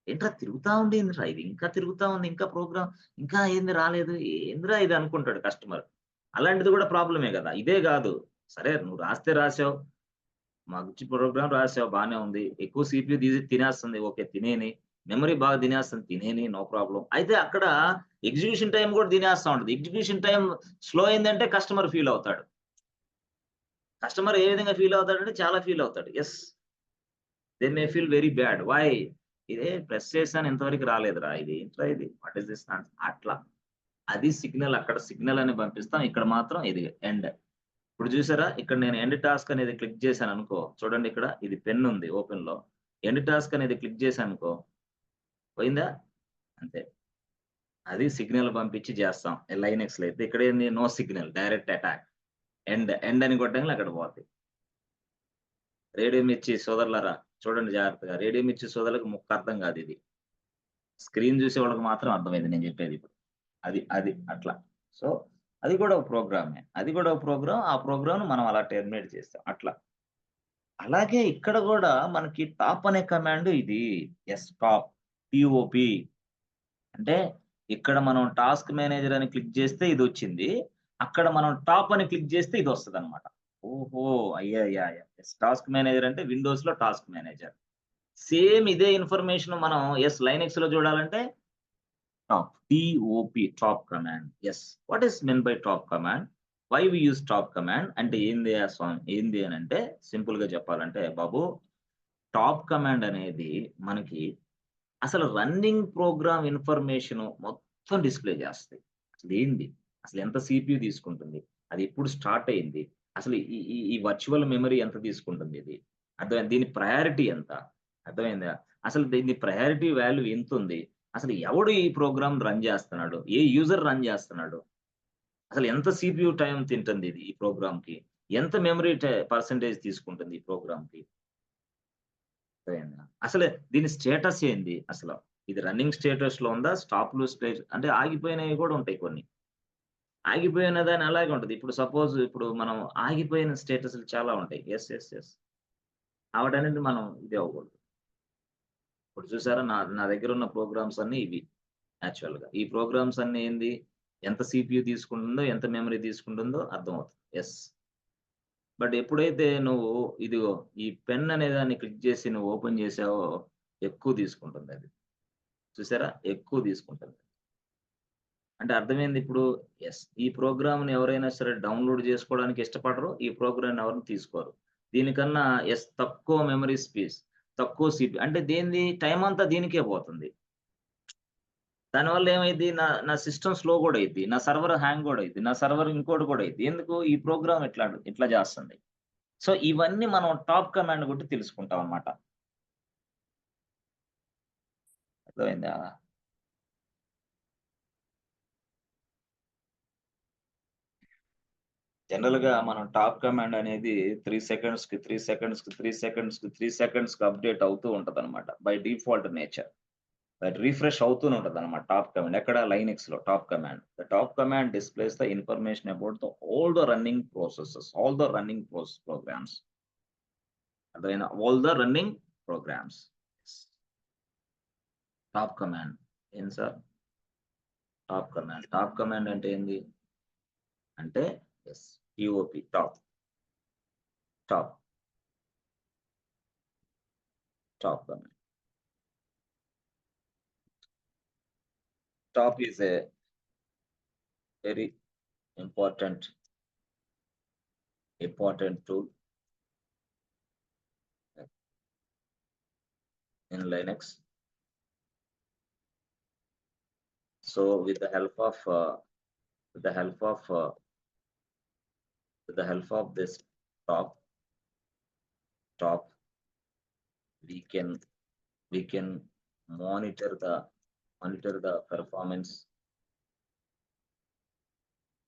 ఏంట్రా తిరుగుతా ఉంది ఏందిరా ఇది? ఇంకా తిరుగుతా ఉంది. ఇంకా ప్రోగ్రామ్ ఇంకా ఏంది రాలేదు. ఏందిరా ఇది అనుకుంటాడు కస్టమర్. అలాంటిది కూడా ప్రాబ్లమే గదా! ఇదే గాదు. సరే నువ్వు రాస్తే రాసావు. మంచి ప్రోగ్రామ్ రాసావు బానే ఉంది. ఎక్కువ సీపీయూ తినేస్తుంది. ఓకే. తినేయని. మెమరీ బాగా తినేస్తుంది. తినేయని నో ప్రాబ్లమ్. అయితే అక్కడ ఎగ్జిక్యూషన్ టైమ్ కూడా తినేస్తా ఉంటది. ఎగ్జిక్యూషన్ టైమ్ స్లో అయిందంటే కస్టమర్ ఫీల్ అవుతాడు. కస్టమర్ ఏ విధంగా ఫీల్ అవుతాడంటే చాలా ఫీల్ అవుతాడు. They may feel very bad. Why? Press చేశాను ఇంతవరకు రాలేదురా ఇది. ఏంట్రా ఇది? వాట్ ఈస్ దిస్ అట్లా. అది సిగ్నల్ అక్కడ సిగ్నల్ అని పంపిస్తాం. ఇక్కడ మాత్రం ఇది ఎండ్. ఇప్పుడు చూసారా? ఇక్కడ నేను ఎండ్ టాస్క్ అనేది క్లిక్ చేశాననుకో, చూడండి ఇక్కడ ఇది పెన్ ఉంది ఓపెన్‌లో. ఎండ్ టాస్క్ అనేది క్లిక్ చేశాననుకో, పోయిందా? అంతే. అది సిగ్నల్ పంపించి చేస్తాం. లైనక్స్‌లో అయితే ఇక్కడేంది no signal direct attack. End అని కొట్టంగానే అక్కడ పోద్ది. రేడియో మిర్చి సోదరులారా చూడండి జాగ్రత్తగా. రేడియో మిర్చి సోదరులకు ముక్క అర్థం కాదిది. స్క్రీన్ చూసే వాళ్ళకి మాత్రం అర్థమైంది నేను చెప్పేదిప్పుడు. అది అట్లా. సో, అది కూడా ఒక ప్రోగ్రామే. అది కూడా ఒక ప్రోగ్రామ్. ఆ ప్రోగ్రామ్‌ని మనం అలా టెర్మినేట్ చేస్తాం. అట్లా. అలాగే ఇక్కడ కూడా మనకి టాప్ అనే కమాండ్ ఇది. Top, TOP. అంటే ఇక్కడ మనం టాస్క్ మేనేజర్ అని క్లిక్ చేస్తే ఇదొచ్చింది. అక్కడ మనం టాప్ అని క్లిక్ చేస్తే ఇదొస్తదనమాట. ఓహో! టాస్క్ మేనేజర్ అంటే విండోస్‌లో టాస్క్ మేనేజర్. సేమ్ ఇదే ఇన్ఫర్మేషన్ మనం లైనక్స్‌లో చూడాలంటే top, T O P, top command. What is mean by top command? Why we use top command అంటే ఏంది అనంటే సింపుల్‌గా చెప్పాలంటే బాబు, టాప్ కమాండ్ అనేది మనకి అసలు రన్నింగ్ ప్రోగ్రామ్ ఇన్ఫర్మేషన్ మొత్తం డిస్‌ప్లే చేస్తది. అసలేంది? అసలు ఎంత సీపీయూ తీసుకుంటుంది? అది ఎప్పుడు స్టార్ట్ అయింది? అసలు ఈ ఈ ఈ వర్చువల్ మెమరీ ఎంత తీసుకుంటుంది ఇది? దీని ప్రయారిటీ ఎంత? అర్థమైందా? అసలు దీని ప్రయారిటీ వాల్యూ ఎంతుంది? అసలు ఎవడు ఈ ప్రోగ్రామ్ రన్ చేస్తున్నాడు? ఏ యూజర్ రన్ చేస్తున్నాడు? అసలు ఎంత సీపీయూ టైమ్ తింటుంది ఇది ఈ ప్రోగ్రామ్‌కి? ఎంత మెమరీ పర్సెంటేజ్ తీసుకుంటుంది ఈ ప్రోగ్రామ్‌కి? అర్థమైందా? అసలు దీని స్టేటస్ ఏంది అసల? ఇది రన్నింగ్ స్టేటస్‌లో ఉందా? స్టాప్‌లో అంటే ఆగిపోయినవి కూడా ఉంటాయి కొన్ని. ఆగిపోయిన దాని అలాగే ఉంటది. ఇప్పుడు సపోజ్ ఇప్పుడు మనం ఆగిపోయిన స్టేటస్‌లు చాలా ఉంటాయి. యెస్. వాటన్నిటిని మనం ఇది అవ్వకూడదు. ఇప్పుడు చూసారా నా నా దగ్గరున్న ప్రోగ్రామ్స్ అన్నీ ఇవి యాక్చువల్‌గా. ఈ ప్రోగ్రామ్స్ అన్నీ ఏంది? ఎంత సీపీయూ తీసుకుంటుందో, ఎంత మెమరీ తీసుకుంటుందో అర్థమవుతుంది. బట్ ఎప్పుడైతే నువ్వు ఇదిగో ఈ పెన్ అనే దాన్ని క్లిక్ చేసి నువ్వు ఓపెన్ చేసావో ఎక్కువ తీసుకుంటుందది. చూసారా? ఎక్కువ తీసుకుంటుంది. అంటే అర్థమైంది ఇప్పుడు. ఈ ప్రోగ్రామ్‌ని ఎవరైనా సరే డౌన్‌లోడ్ చేసుకోవడానికి ఇష్టపడరు. ఈ ప్రోగ్రామ్‌ని ఎవరు తీసుకోరు. దీనికన్నా తక్కువ మెమరీ స్పేస్, తక్కువ అంటే టైమ్ అంతా దీనికే పోతుంది. దానివల్ల ఏమైద్ది నా సిస్టమ్ స్లో గూడా అయిద్ది. నా సర్వర్ హ్యాంగ్ గూడా అయిద్ది. నా సర్వర్ ఇంకోటి గూడా అయిద్ది. ఎందుకు? ఈ ప్రోగ్రామ్ ఇట్లా చేస్తుంది. సో, ఇవన్నీ మనం టాప్ కమాండ్ కొట్టి తెలుసుకుంటాం అన్నమాట. అర్థమైందా? జనరల్‌గా మనం టాప్ కమాండ్ అనేది 3 సెకండ్స్‌కి, 3 సెకండ్స్‌కి, 3 సెకండ్స్‌కి, 3 సెకండ్స్‌కి అప్‌డేట్ అవుతూ ఉంటదనమాట. By default nature. But refresh అవుతూనే ఉంటదనమాట టాప్ కమాండ్. ఎక్కడ? లైనక్స్‌లో top command. The top command displays the information about all the running processes, all the running programs. అర్థమైందా? All the running programs. Top command. ఏంటి sir? Top command. Top command అంటే ఏంది? అంటే T O P top. Top. Top command. Top is a very important tool in Linux. So with the help of this top, we can monitor the performance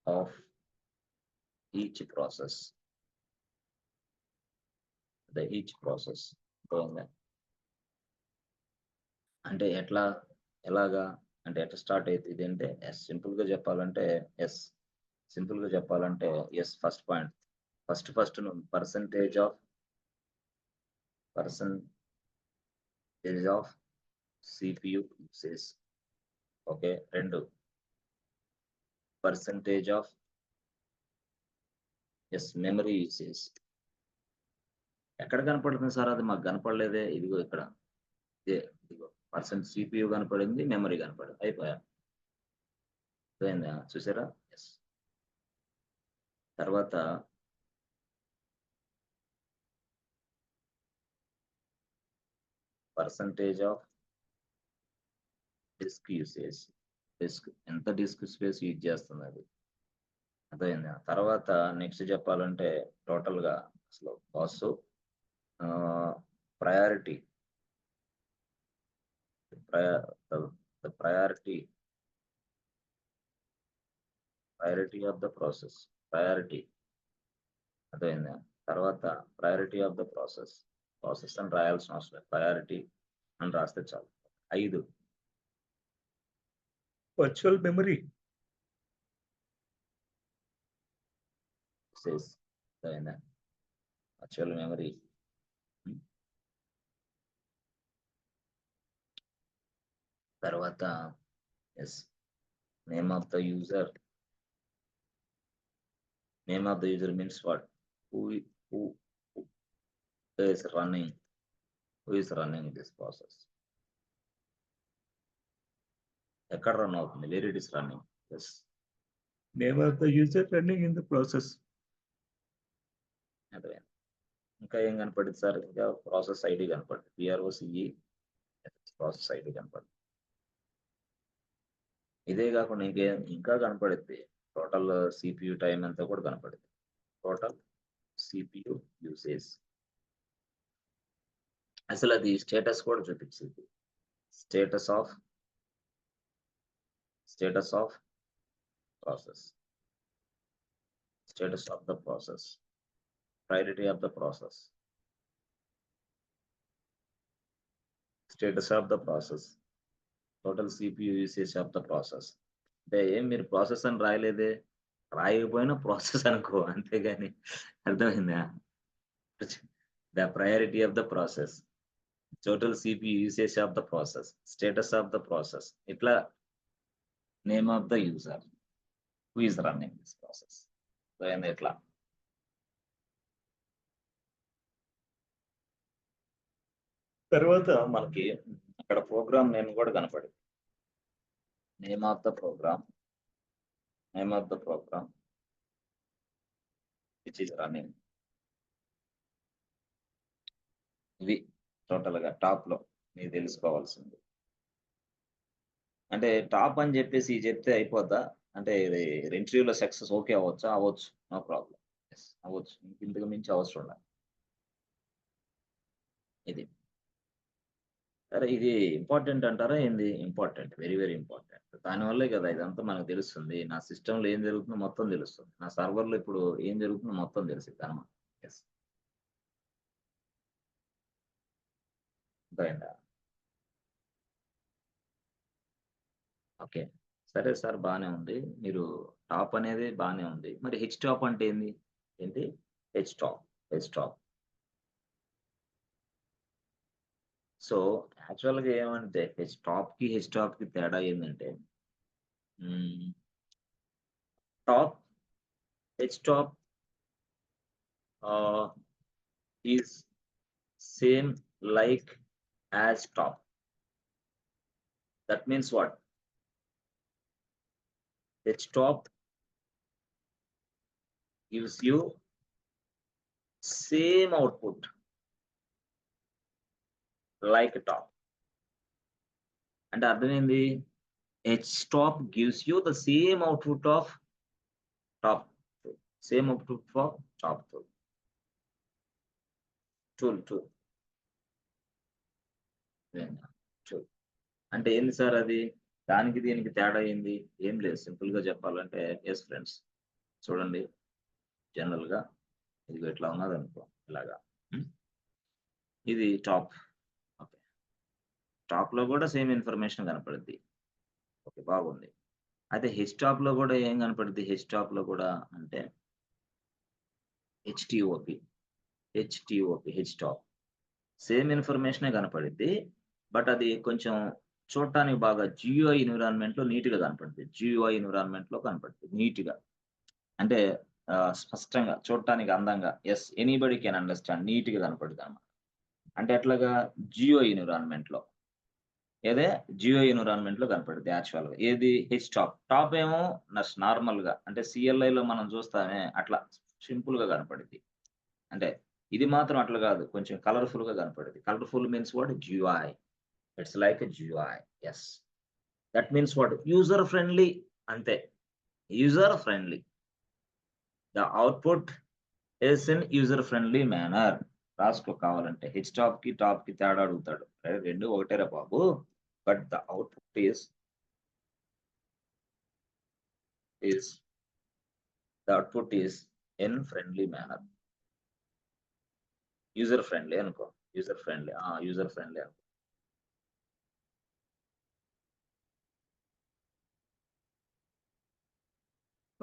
of each process. Each process. అంటే ఎలాగా? అంటే ఎట్లా స్టార్ట్ అయిద్ది ఇదంటే సింపుల్‌గా చెప్పాలంటే యెస్. సింపుల్‌గా చెప్పాలంటే ఫస్ట్ పాయింట్. ఫస్ట్ నువ్వు percentage of CPU usage. Okay. 2 percentage of memory usage. ఎక్కడ కనపడుతుంది సార్ అది? మాకు కనపడలేదే. ఇదిగో ఇక్కడ. ఇదిగో సిపియు కనపడింది, మెమరీ కనపడింది. అయిపాయా. అర్థమైందా? చూసారా? తర్వాత పర్సెంటేజ్ ఆఫ్ డిస్క్ యూసేజ్. ఎంత డిస్క్ స్పేస్ యూజ్ చేస్తుంది అది. అర్థమైందా? తర్వాత నెక్స్ట్ చెప్పాలంటే టోటల్‌గా అసలు priority. The priority of the process. అర్థమైందా? తర్వాత ప్రయారిటీ ఆఫ్ ద ప్రాసెస్ అని రాయాల్సిన అవసరం లేదు. ప్రయారిటీ అని రాస్తే చాలు. 5 వర్చువల్ మెమరీ. అర్థమైందా? Virtual memory. తర్వాత S name of the user. Name of the user means what? Who is running? Who is running this process? ఎక్కడ రన్ అవుతుంది? Where it is running? Yes. Name of the user running in the process. అదే ఇంకా ఏం కనపడుతుంది సార్? ఇంకా ప్రాసెస్ ఐడి కనపడుతుంది. PROCE ప్రాసెస్ ఐడి కనపడుతుంది. ఇదే కాకుండా ఇంకా కనపడుద్ది. టోటల్ CPU టైం అంతా కూడా కనపడుతుంది. Total CPU usage. అసలు అది స్టేటస్ కూడా చూపించింది. Status of process, status of the process, priority of the process, status of the process, total CPU usage of the process. అంటే ఏం మీరు ప్రాసెస్ అని రాయలేదే? రాయకపోయినా ప్రాసెస్ అనుకో, అంతేగాని అర్థమైందా? The priority of the process, total CPU usage of the process, status of the process, ఇట్లా name of the user, who is running this process. ఎట్లా తర్వాత మనకి అక్కడ ప్రోగ్రామ్ నేమ్ కూడా కనపడింది. Name of the program which is running. ఇవి టోటల్ గా టాప్ లో మీరు తెలుసుకోవాల్సింది. అంటే టాప్ అని చెప్పేసి చెప్తే అయిపోద్దా? అంటే ఇది ఇంటర్వ్యూలో సక్సెస్ ఓకే అవ్వచ్చా? అవ్వచ్చు, నో ప్రాబ్లం, అవ్వచ్చు. ఇంతకు మించి అవసరం లేదు. ఇది సరే, ఇది ఇంపార్టెంట్ అంటారా ఏంది? Important, very very important. దానివల్లే కదా ఇదంతా మనకు తెలుస్తుంది. నా సిస్టంలో ఏం జరుగుతుందో మొత్తం తెలుస్తుంది. నా సర్వర్లో ఇప్పుడు ఏం జరుగుతుందో మొత్తం తెలుస్తుంది అనమాట. ఎస్, అర్థమైందా? ఓకే, సరే సార్, బాగానే ఉంది. మీరు టాప్ అనేది బాగానే ఉంది. మరి హెచ్ టాప్ అంటే ఏంటి? H top. సో యాక్చువల్గా ఏమంటే హెచ్ టాప్ కి తేడా ఏంటంటే, top H top is same like as top. That means what? H top gives you same output like top. అంటే అర్థమైంది? H top gives you the same output of top tool, same output for top tool. అంటే ఏంది సార్ అది? దానికి దీనికి తేడా ఏంది? ఏం లేదు, సింపుల్ గా చెప్పాలంటే ఎస్ ఫ్రెండ్స్, చూడండి, జనరల్ గా ఇది ఎట్లా ఉన్నది అనుకో, ఇలాగా. ఇది టాప్. ఓకే, టాప్ లో కూడా సేమ్ ఇన్ఫర్మేషన్ కనపడుద్ది. ఓకే, బాగుంది. అయితే హెచ్ టాప్ లో కూడా ఏం కనపడుద్ది? హెచ్ టాప్ లో కూడా అంటే హెచ్ టాప్ సేమ్ ఇన్ఫర్మేషనే కనపడుద్ది. బట్ అది కొంచెం చూడటానికి బాగా GUI ఎన్విరాన్మెంట్ లో నీట్ గా కనపడుతుంది. GUI ఎన్విరాన్మెంట్ లో కనపడుతుంది నీట్ గా. అంటే స్పష్టంగా చూడటానికి అందంగా, yes, anybody can understand, neat గా కనపడుతుంది అన్నమాట. అంటే ఎట్లాగా? GUI ఎన్విరాన్మెంట్ లో, ఏదే GUI ఎన్విరాన్మెంట్ లో కనపడుతుంది యాక్చువల్ గా. ఏది? హెచ్ టాప్ ఏమో నార్మల్ గా, అంటే CLI లో మనం చూస్తామే అట్లా సింపుల్ గా కనపడుద్ది. అంటే ఇది మాత్రం అట్లా కాదు, కొంచెం కలర్ఫుల్ గా కనపడుద్ది. Colourful means what? GUI. It's like a GUI. Yes, that means what? User friendly. అంతే, user friendly. The output is in user friendly manner. రాసుకో కావాలంటే. హెచ్ టాప్ కి తేడా అడుగుతాడు. రెండు ఒకటేరా బాబు, but the output is in friendly manner. User friendly అనుకో, యూజర్ ఫ్రెండ్లీ అనుకో.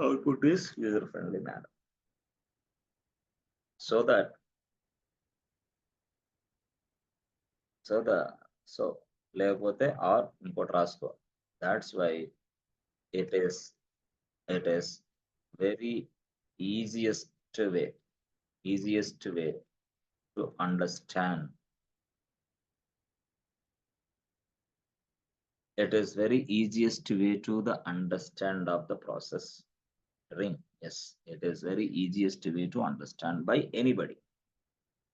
Output is user friendly manner, so that లేకపోతే ఆర్ ఇంకోటి రాసుకో. That's why it is very easiest way to understand. It is very easiest way to the understand of the process ring. Yes, it is very easiest way to understand by anybody.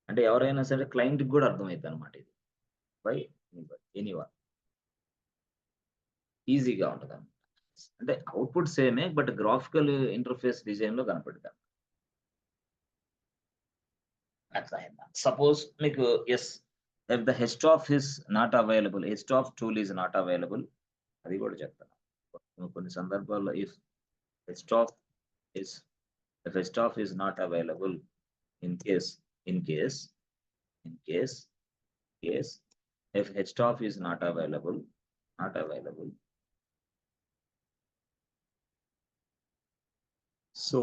అంటే ఎవరైనా సరే క్లయింట్ కూడా అర్థమైంది అనమాట ఇది. బై ఎనీవన్ ఈజీగా ఉంటుంది అనమాట. అంటే అవుట్పుట్ సేమే బట్ గ్రాఫికల్ ఇంటర్ఫేస్ డిజైన్ లో కనపడుతుంది. అట్లా సపోజ్ మీకు yes if the HTOF is not available, HTOF tool is not available, అది కూడా చెప్తాను. కొన్ని సందర్భాల్లో if HTOF is not available, in case if HTOF is not available, so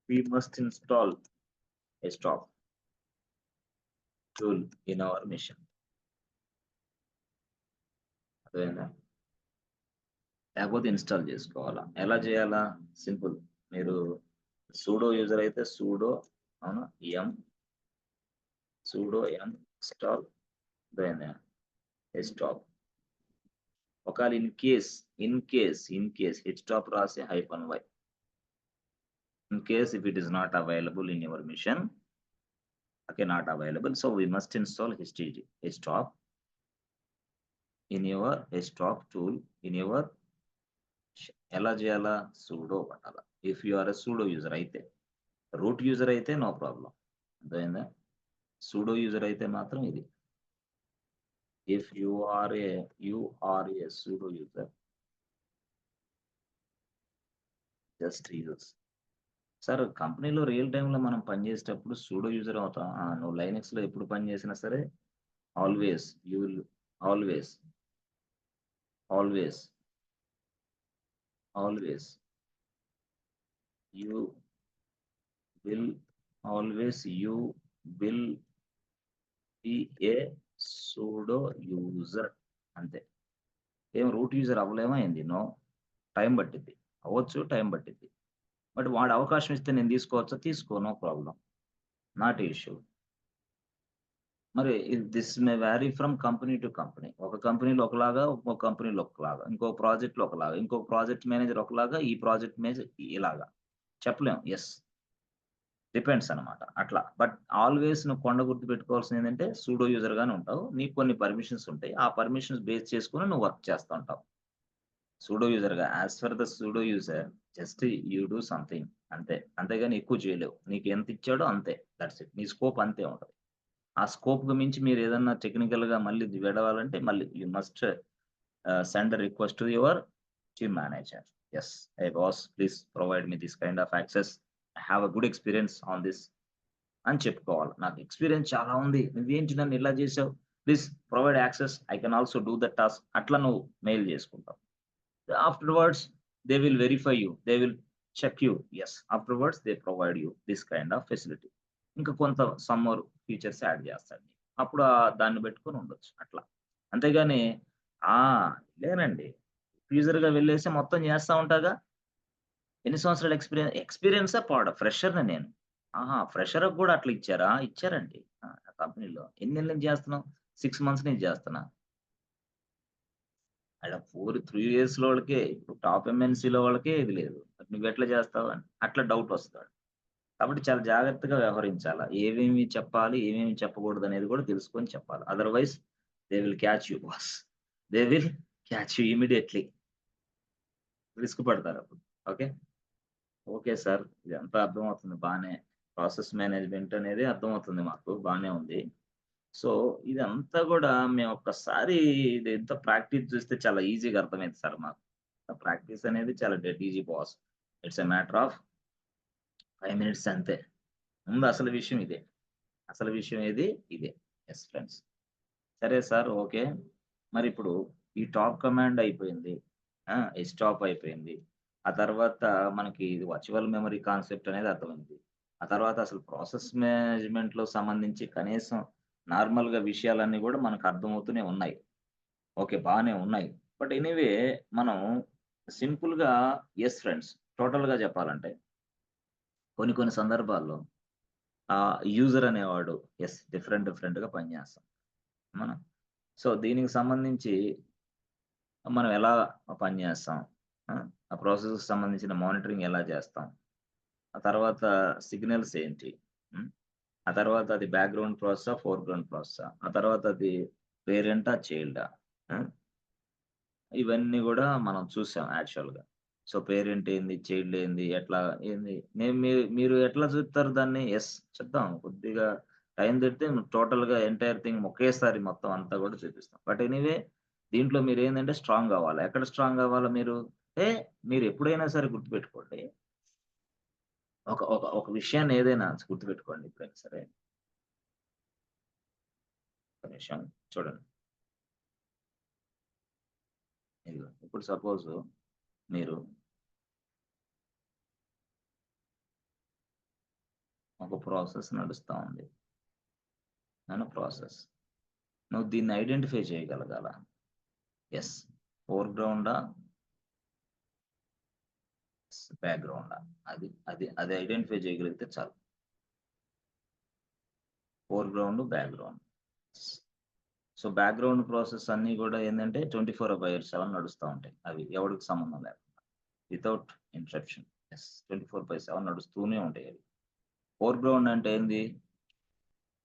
we must install HTOF tool in our machine. అదేనా? లేకపోతే ఇన్స్టాల్ చేసుకోవాలా? ఎలా చేయాలా? సింపుల్. మీరు సూడో యూజర్ అయితే సూడో అవునా ఎం ఇన్స్టాల్ దెన్ HTOP. ఒకవేళ ఇన్ కేస్ HTOP రాసి -y, in case if it is not available in your machine, okay, not available, so we must install HTOP in your HTOP tool in your ఎలా చేయాలా? సూడో పట్టాలా. If you are a sudo user అయితే, రూట్ యూజర్ అయితే నో ప్రాబ్లం. అర్థమైందా? సూడో యూజర్ అయితే మాత్రం ఇది. If you are a sudo user, just use. Sir కంపెనీలో రియల్ టైంలో మనం పనిచేసేటప్పుడు సూడో యూజర్ అవుతాం. నువ్వు లైనక్స్ లో ఎప్పుడు పని చేసినా సరే always you will always you will be a sudo user అంతే. ఏం రూట్ యూజర్ అవ్వలేమా ఏంది? నో, టైం పట్టిద్ది. అవ్వచ్చు, టైం పట్టిద్ది. బట్ వాడు అవకాశం ఇస్తే నేను తీసుకోవచ్చా? తీసుకో, నో ప్రాబ్లం, నాట్ ఇష్యూ. మరి this may vary from company to company. ఒక కంపెనీలో ఒకలాగా, ఇంకో కంపెనీలో ఒకలాగా, ఇంకో ప్రాజెక్ట్లో ఒకలాగా, ఇంకో ప్రాజెక్ట్ మేనేజర్ ఒకలాగా, ఈ ప్రాజెక్ట్ మేనేజర్ ఇలాగా చెప్పలేం. ఎస్, డిపెండ్స్ అనమాట అట్లా. బట్ ఆల్వేస్ నువ్వు కొండ గుర్తు పెట్టుకోవాల్సింది ఏంటంటే సూడో యూజర్ గానే ఉంటావు. నీకు కొన్ని పర్మిషన్స్ ఉంటాయి. ఆ పర్మిషన్స్ బేస్ చేసుకుని నువ్వు వర్క్ చేస్తూ ఉంటావు సూడో యూజర్ గా. As for the pseudo user just you do something అంతే. అంతేగాని ఎక్కువ చేయలేవు. నీకు ఎంత ఇచ్చాడో అంతే, దట్స్ ఇట్. నీ స్కోప్ అంతే ఉంటుంది. ఆ స్కోప్ కు మించి మీరు ఏదన్నా టెక్నికల్ గా మళ్ళీ విడవాలంటే మళ్ళీ you must send request to your team manager. Yes, hey boss, please provide me this kind of access. I have a good experience on this అని చెప్పుకోవాలి. నాకు ఎక్స్పీరియన్స్ చాలా ఉంది, నువ్వేంటి నన్ను ఇలా చేసావు, please provide access, I can also do the task. అట్లా నువ్వు మెయిల్ చేసుకుంటావు. Afterwards they will verify you, they will check you. Yes, afterwards they provide you this kind of facility. ఇంకా కొంత సమ్మర్ ఫీచర్స్ యాడ్ చేస్తాడు. అప్పుడు దాన్ని పెట్టుకొని ఉండొచ్చు అట్లా. అంతేగాని లేనండి యూజర్ గా వెళ్ళేసి మొత్తం చేస్తా ఉంటాగా. ఎన్ని సంవత్సరాల ఎక్స్పీరియన్సా ఫ్రెషర్ని నేను. ఫ్రెషర్ కూడా అట్లా ఇచ్చారా? ఇచ్చారండి. కంపెనీలో ఎన్ని నెలల నుంచి చేస్తున్నావు? 6 months నుంచి చేస్తున్నా. అలా 3 years లో వాళ్ళకే, ఇప్పుడు టాప్ ఎంఎన్సీలో వాళ్ళకే ఇది లేదు, నువ్వు ఎట్లా చేస్తావు అని అట్లా డౌట్ వస్తాడు. కాబట్టి చాలా జాగ్రత్తగా వ్యవహరించాలా. ఏమేమి చెప్పాలి, ఏమేమి చెప్పకూడదు అనేది కూడా తెలుసుకొని చెప్పాలి. Otherwise they will catch you boss, they will catch you immediately. Risk పడతారు అప్పుడు. ఓకే సార్, ఇదంతా అర్థమవుతుంది బాగానే. ప్రాసెస్ మేనేజ్మెంట్ అనేది అర్థమవుతుంది మాకు, బాగానే ఉంది. సో ఇదంతా కూడా మేము ఒక్కసారి ఇది ఎంత ప్రాక్టీస్ చూస్తే చాలా ఈజీగా అర్థమైంది సార్ మాకు. ప్రాక్టీస్ అనేది చాలా dead easy boss. It's a matter of 5 minutes అంతే. ముందు అసలు విషయం ఇదే, ఇదే. ఎస్ ఫ్రెండ్స్, సరే సార్, ఓకే. మరి ఇప్పుడు ఈ టాప్ కమాండ్ అయిపోయింది, స్టాప్ అయిపోయింది. ఆ తర్వాత మనకి వర్చువల్ మెమరీ కాన్సెప్ట్ అనేది అర్థమైంది. ఆ తర్వాత అసలు ప్రాసెస్ మేనేజ్మెంట్ లో సంబంధించి కనీసం నార్మల్‌గా విషయాలన్నీ గూడా మనకు అర్థమవుతూనే ఉన్నాయి. ఓకే. బానే ఉన్నాయి. బట్ ఎనీవే మనం సింపుల్‌గా యెస్ ఫ్రెండ్స్ టోటల్‌గా చెప్పాలంటే కొన్ని కొన్ని సందర్భాల్లో యూజర్ అనేవాడు డిఫరెంట్‌గా పనిచేస్తాం. మనం. సో, దీనికి సంబంధించి మనం ఎలా పనిచేస్తాం? ఆ! ఆ ప్రాసెస్‌కి సంబంధించిన మానిటరింగ్ ఎలా చేస్తాం? ఆ తర్వాత సిగ్నల్స్ ఏంటి? హ్మ్. ఆ తర్వాత అది బ్యాక్‌గ్రౌండ్ ప్రాసెసా? ఫోర్‌గ్రౌండ్ ప్రాసెసా? ఆ తర్వాత అది పేరెంటా? చైల్డా? ఆ! ఇవన్నీ గూడా మనం చూసాం యాక్చువల్‌గా. సో, పేరెంట్ ఏంది? చైల్డ్ ఏంది? ఎట్లా ఏంది? మీరు ఎట్లా చూస్తారు దాన్ని? చెప్తాం. కొద్దిగా టైం దొరికితే టోటల్‌గా ఎంటైర్ థింగ్ ఒకేసారి మొత్తం అంతా గూడా చూపిస్తాం. బట్ ఎనీవే దీంట్లో మీరేందంటే స్ట్రాంగ్ అవ్వాలి. ఎక్కడ స్ట్రాంగ్ అవ్వాలా మీరు? అంటే మీరెప్పుడైనా సరే గుర్తుపెట్టుకోండి. ఒక ఒక ఒక విషయాన్ని ఏదైనా గుర్తుపెట్టుకోండి ఎప్పుడైనా సరే. ఒక నిమిషం చూడండి. ఇదిగో ఇప్పుడు సపోజు మీరు ఒక ప్రాసెస్ నడుస్తా ఉంది. ప్రాసెస్. నువ్వు దీన్ని ఐడెంటిఫై చేయగలగాల. యెస్. ఫోర్‌గ్రౌండా? బ్యాక్‌గ్రౌండా? అది ఐడెంటిఫై చేయగలిగితే చాలు. బ్యాక్‌గ్రౌండ్. సో, బ్యాక్‌గ్రౌండ్ ప్రాసెస్ అన్నీ గూడా ఏందంటే 24/7 నడుస్తా ఉంటాయి. అవి ఎవడికి సంబంధం లేకుండా. Without interruption. 24/7 నడుస్తూనే ఉంటాయి అవి. ఫోర్‌గ్రౌండ్ అంటే ఏంది?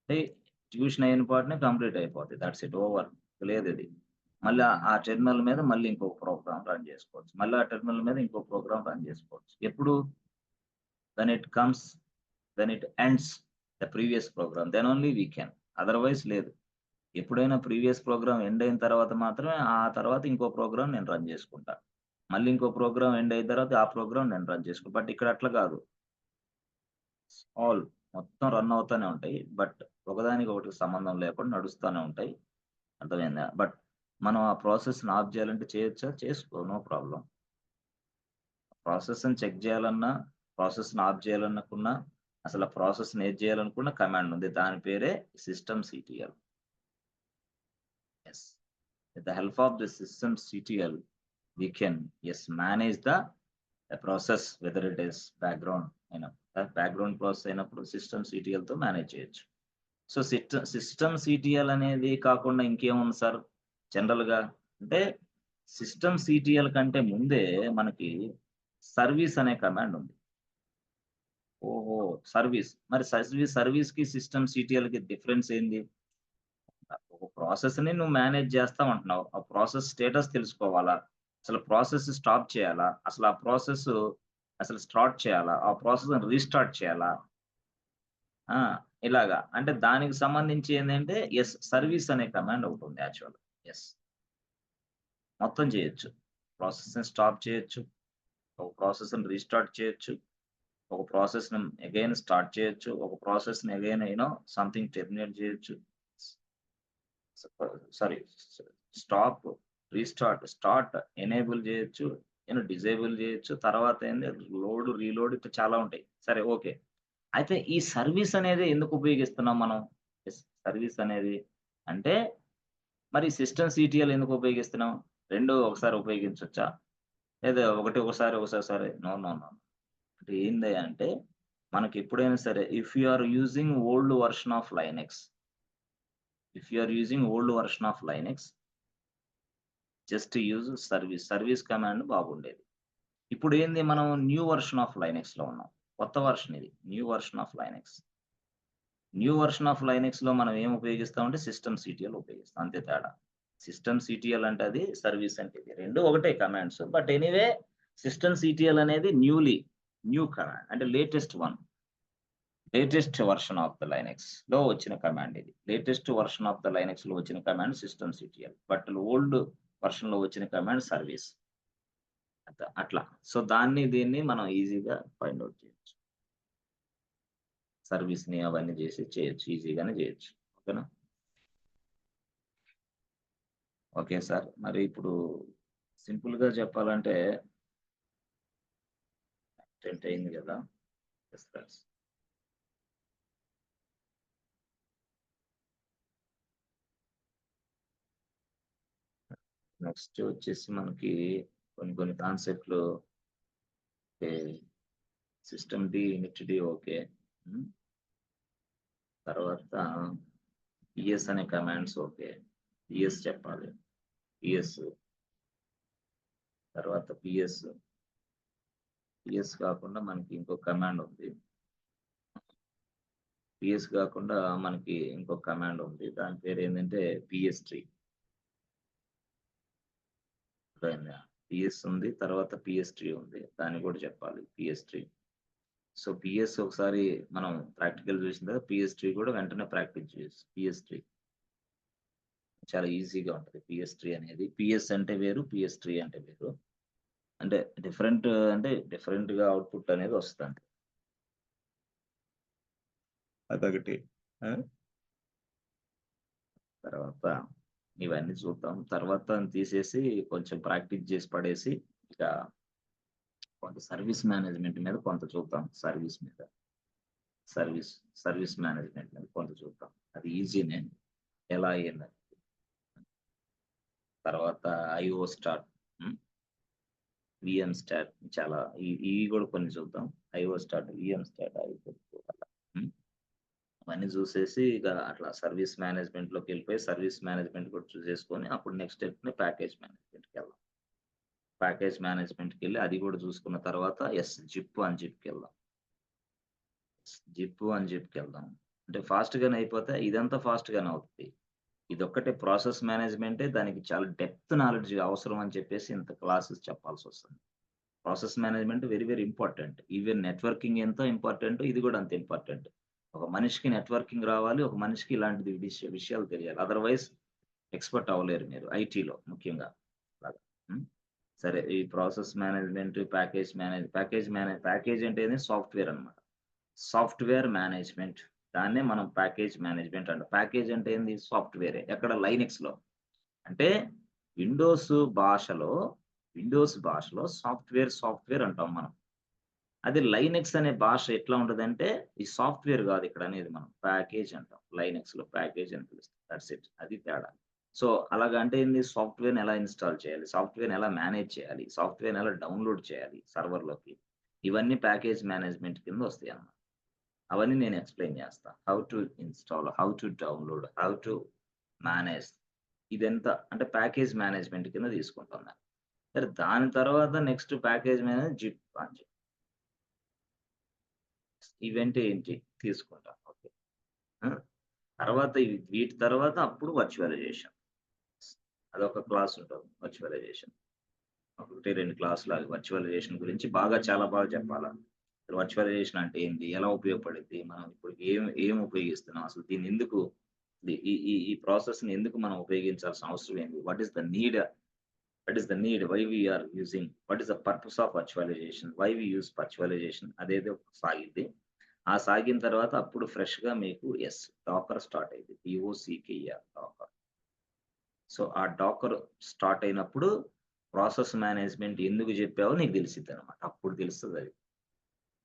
అంటే ట్యూషన్ అయిన పాటనే కంప్లీట్ అయిపోద్ది. That's it over. లేదిది. మళ్ళీ ఆ టెర్మినల్ మీద మళ్ళీ ఇంకొక ప్రోగ్రామ్ రన్ చేసుకోవచ్చు. మళ్ళీ ఆ టెర్మినల్ మీద ఇంకో ప్రోగ్రామ్ రన్ చేసుకోవచ్చు. ఎప్పుడు? When it comes when it ends the previous program then only we can. Otherwise లేదు. ఎప్పుడైనా ప్రీవియస్ ప్రోగ్రామ్ ఎండ్ అయిన తర్వాత మాత్రమే ఆ తర్వాత ఇంకో ప్రోగ్రామ్ నేను రన్ చేసుకుంటా. మళ్ళీ ఇంకో ప్రోగ్రామ్ ఎండ్ అయిన తర్వాత ఆ ప్రోగ్రామ్ నేను రన్ చేసుకుంటా. బట్ ఇక్కడ అట్లా కాదు. ఆల్ మొత్తం రన్ అవుతానే ఉంటాయి. బట్ ఒకదానికొకటికి సంబంధం లేకుండా నడుస్తానే ఉంటాయి. అర్థమైందా? బట్ మనం ఆ ప్రాసెస్‌ని ఆఫ్ చేయాలంటే చేయొచ్చా? చేసుకో. No problem. ప్రాసెస్‌ని చెక్ చేయాలన్నా, ప్రాసెస్‌ని ఆఫ్ చేయాలనుకున్నా, అసలు ఆ ప్రాసెస్‌ని ఏది చేయాలనుకున్నా కమాండ్ ఉంది. దాని పేరే system yes. With the help of the system we can manage the process whether it is background background process అయినప్పుడు సిస్టమ్ సీటీఎల్‌తో మేనేజ్ చేయొచ్చు. సో, సిస్టమ్ సీటీఎల్ అనేది కాకుండా ఇంకేముంది సార్ జనరల్‌గా? అంటే సిస్టమ్ సీటీఎల్ కంటే ముందే మనకి సర్వీస్ అనే కమాండ్ ఉంది. ఓహో! సర్వీస్. మరి సర్వీస్‌కి సిస్టమ్ సీటీఎల్‌కి డిఫరెన్స్ ఏంది? ఒక ప్రాసెస్‌ని నువ్వు మేనేజ్ చేస్తామంటున్నావు. ఆ ప్రాసెస్ స్టేటస్ తెలుసుకోవాలా? అసలు ప్రాసెస్ స్టాప్ చేయాలా? అసలు ఆ ప్రాసెస్ అసలు స్టార్ట్ చేయాలా? ఆ ప్రాసెస్‌ని రీస్టార్ట్ చేయాలా? ఆ! ఇలాగా. అంటే దానికి సంబంధించి ఏందంటే సర్వీస్ అనే కమాండ్ ఒకటుంది యాక్చువల్‌గా. యెస్. మొత్తం చేయొచ్చు. ప్రాసెస్‌ని స్టాప్ చేయొచ్చు. ఒక ప్రాసెస్‌ని రీస్టార్ట్ చేయొచ్చు. ఒక ప్రాసెస్‌ని అగైన్ స్టార్ట్ చేయొచ్చు. ఒక ప్రాసెస్‌ని అగైన్ సంథింగ్ టెర్మినేట్ చేయొచ్చు. సారీ స్టాప్, స్టార్ట్, ఎనేబుల్ జేయొచ్చు. డిజేబుల్ జేయొచ్చు. తర్వాత ఏంది రీలోడ్ ఇట్లా చాలా ఉంటాయి. సరే ఓకే. అయితే ఈ సర్వీస్ అనేది ఎందుకు ఉపయోగిస్తున్నాం మనం? సర్వీస్ అనేది అంటే మరి సిస్టమ్ సీటీఎల్ ఎందుకు ఉపయోగిస్తున్నాం? 2 ఒకసారి ఉపయోగించొచ్చా? లేదా ఒకటి ఒకసారి నో, నో, నో. అంటే ఏందయ్యా అంటే మనకెప్పుడైనా సరే if you are using old version of Linux just use service command బాగుండేది. ఇప్పుడేంది మనం న్యూ వర్షన్ ఆఫ్ లైనక్స్‌లో ఉన్నాం. కొత్త వర్షన్ ఇది. న్యూ వర్షన్ ఆఫ్ లైనక్స్‌లో మనం ఏం ఉపయోగిస్తామంటే సిస్టమ్ సీటీఎల్ ఉపయోగిస్తాం. అంతే తేడా. సిస్టమ్ సీటీఎల్ అంటే అది, సర్వీస్ అంటే ఇది. 2 ఒకటే కమాండ్స్. బట్ ఎనీవే సిస్టమ్ సీటీఎల్ అనేది న్యూ కమాండ్. అంటే లేటెస్ట్ వర్షన్ ఆఫ్ ద లైనక్స్‌లో వచ్చిన కమాండ్ ఇది. లేటెస్ట్ వర్షన్ ఆఫ్ ద లైనక్స్‌లో వచ్చిన కమాండ్ సిస్టమ్ సీటీఎల్. బట్ ఓల్డ్ వర్షన్‌లో వచ్చిన కమాండ్ సర్వీస్. అట్లా. సో, దీన్ని మనం ఈజీగా ఫైండ్ ఔట్ చేయొచ్చు. సర్వీస్‌ని అవన్నీ చేయొచ్చు. ఈజీగానే చేయొచ్చు. ఓకేనా? Okay sir. మరి ఇప్పుడు సింపుల్‌గా చెప్పాలంటే 10 అయింది గదా! Yes friends. నెక్స్ట్ వచ్చేసి మనకి కొన్ని కాన్సెప్ట్లు system D init D okay. తర్వాత పిఎస్ అనే కమాండ్స్ ఓకే. పిఎస్ చెప్పాలి. పిఎస్ తర్వాత పిఎస్ కాకుండా మనకి ఇంకో కమాండ్ ఉంది. పిఎస్ కాకుండా మనకి ఇంకో కమాండ్ ఉంది. దాని పేరు ఏంటంటే పిఎస్ ట్రీ. పిఎస్ ఉంది, తర్వాత పిఎస్ ట్రీ ఉంది. దాన్ని కూడా చెప్పాలి, పిఎస్ ట్రీ. సో పిఎస్ ఒకసారి మనం ప్రాక్టికల్ చూసిన తర్వాత పిఎస్ ట్రీ కూడా వెంటనే ప్రాక్టీస్ చేయొచ్చు. పిఎస్ ట్రీ చాలా ఈజీగా ఉంటుంది. పిఎస్ ట్రీ అనేది, పిఎస్ అంటే వేరు, పిఎస్ ట్రీ అంటే వేరు. అంటే డిఫరెంట్ గా అవుట్పుట్ అనేది వస్తుంది. అదొకటి. తర్వాత ఇవన్నీ చూద్దాం. తర్వాత తీసేసి కొంచెం ప్రాక్టీస్ చేసి పడేసి ఇక కొంత సర్వీస్ మేనేజ్మెంట్ మీద కొంత చూద్దాం. సర్వీస్ మేనేజ్మెంట్ మీద కొంత చూద్దాం. అది ఈజీనే, ఎలా అయ్యిందని. తర్వాత ఐఓ స్టార్ట్, విఎం స్టార్ట్, చాలా ఇవి కూడా కొన్ని చూద్దాం. ఐఓ స్టార్ట్, విఎం స్టార్ట్, అవన్నీ చూసేసి ఇక అట్లా సర్వీస్ మేనేజ్మెంట్ లోకి వెళ్ళిపోయి సర్వీస్ మేనేజ్మెంట్ కూడా చూసేసుకొని అప్పుడు నెక్స్ట్ స్టెప్ ని ప్యాకేజ్ మేనేజ్మెంట్కి వెళ్దాం. ప్యాకేజ్ మేనేజ్మెంట్కి వెళ్ళి అది కూడా చూసుకున్న తర్వాత జిప్ అని జిప్కి వెళ్దాం. అంటే ఫాస్ట్ గానే అయిపోతే ఇదంతా ఫాస్ట్ గానే అవుతుంది. ఇదొక్కటే ప్రాసెస్ మేనేజ్మెంటే, దానికి చాలా డెప్త్ నాలెడ్జ్ అవసరం అని చెప్పేసి ఇంత క్లాసెస్ చెప్పాల్సి వస్తుంది. Process management very very important. Even networking ఎంతో ఇంపార్టెంట్, ఇది కూడా అంత ఇంపార్టెంట్. ఒక మనిషికి నెట్వర్కింగ్ రావాలి, ఒక మనిషికి ఇలాంటిది విషయాలు తెలియాలి. అదర్వైజ్ ఎక్స్పర్ట్ అవ్వలేరు మీరు ఐటీలో ముఖ్యంగా. సరే, ఈ ప్రాసెస్ మేనేజ్మెంట్, ప్యాకేజ్ అంటే సాఫ్ట్వేర్ అన్నమాట. సాఫ్ట్వేర్ మేనేజ్మెంట్, దాన్నే మనం ప్యాకేజ్ మేనేజ్మెంట్ అంటాం. ప్యాకేజ్ అంటే ఏంది? సాఫ్ట్వేరే. ఎక్కడ? లైనెక్స్ లో. అంటే విండోస్ భాషలో సాఫ్ట్వేర్ అంటాం మనం. అది లైనెక్స్ అనే భాష ఎట్లా ఉంటదంటే, ఈ సాఫ్ట్వేర్ కాదు ఇక్కడ అనేది, మనం ప్యాకేజ్ అంటాం. లైనెక్స్ లో ప్యాకేజ్ అని పిలుస్తాం. That's it. అది తేడా. సో అలాగా అంటే ఏంది? సాఫ్ట్వేర్ ఎలా ఇన్స్టాల్ చేయాలి, సాఫ్ట్వేర్ ఎలా మేనేజ్ చేయాలి, సాఫ్ట్వేర్ ఎలా డౌన్లోడ్ చేయాలి సర్వర్లోకి, ఇవన్నీ ప్యాకేజ్ మేనేజ్మెంట్ కింద వస్తాయి అన్నమాట. అవన్నీ నేను ఎక్స్ప్లెయిన్ చేస్తా. How to install, how to download, how to manage, ఇదంతా అంటే ప్యాకేజ్ మేనేజ్మెంట్ కింద తీసుకుంటాం. సరే, దాని తర్వాత నెక్స్ట్ ప్యాకేజ్ మేనేజ్ జిప్ అని చెప్పి ఈవెంట్ ఏంటి తీసుకుంటాం. ఓకే. తర్వాత వీటి తర్వాత అప్పుడు వర్చువలైజేషన్, అదొక క్లాస్ ఉంటుంది. వర్చువలైజేషన్ 1-2 క్లాసులు వర్చువలైజేషన్ గురించి చాలా బాగా చెప్పాలా. వర్చువలైజేషన్ అంటే ఏంటి, ఎలా ఉపయోగపడుద్ది, మనం ఇప్పుడు ఏం ఉపయోగిస్తున్నాం, అసలు దీన్ని ఎందుకు, ఈ ఈ ఈ ప్రాసెస్ ని ఎందుకు మనం ఉపయోగించాల్సిన అవసరం ఏంటి, what is the need, why we are using, what is the purpose of virtualization, why we use virtualization, అదేదో సాగిద్ది. ఆ సాగిన తర్వాత అప్పుడు ఫ్రెష్ గా మీకు డాకర్ స్టార్ట్ అయింది. DOCKR Docker. సో ఆ డాకర్ స్టార్ట్ అయినప్పుడు ప్రాసెస్ మేనేజ్మెంట్ ఎందుకు చెప్పావో నీకు తెలిసిద్ది అనమాట. అప్పుడు తెలుస్తుంది అది.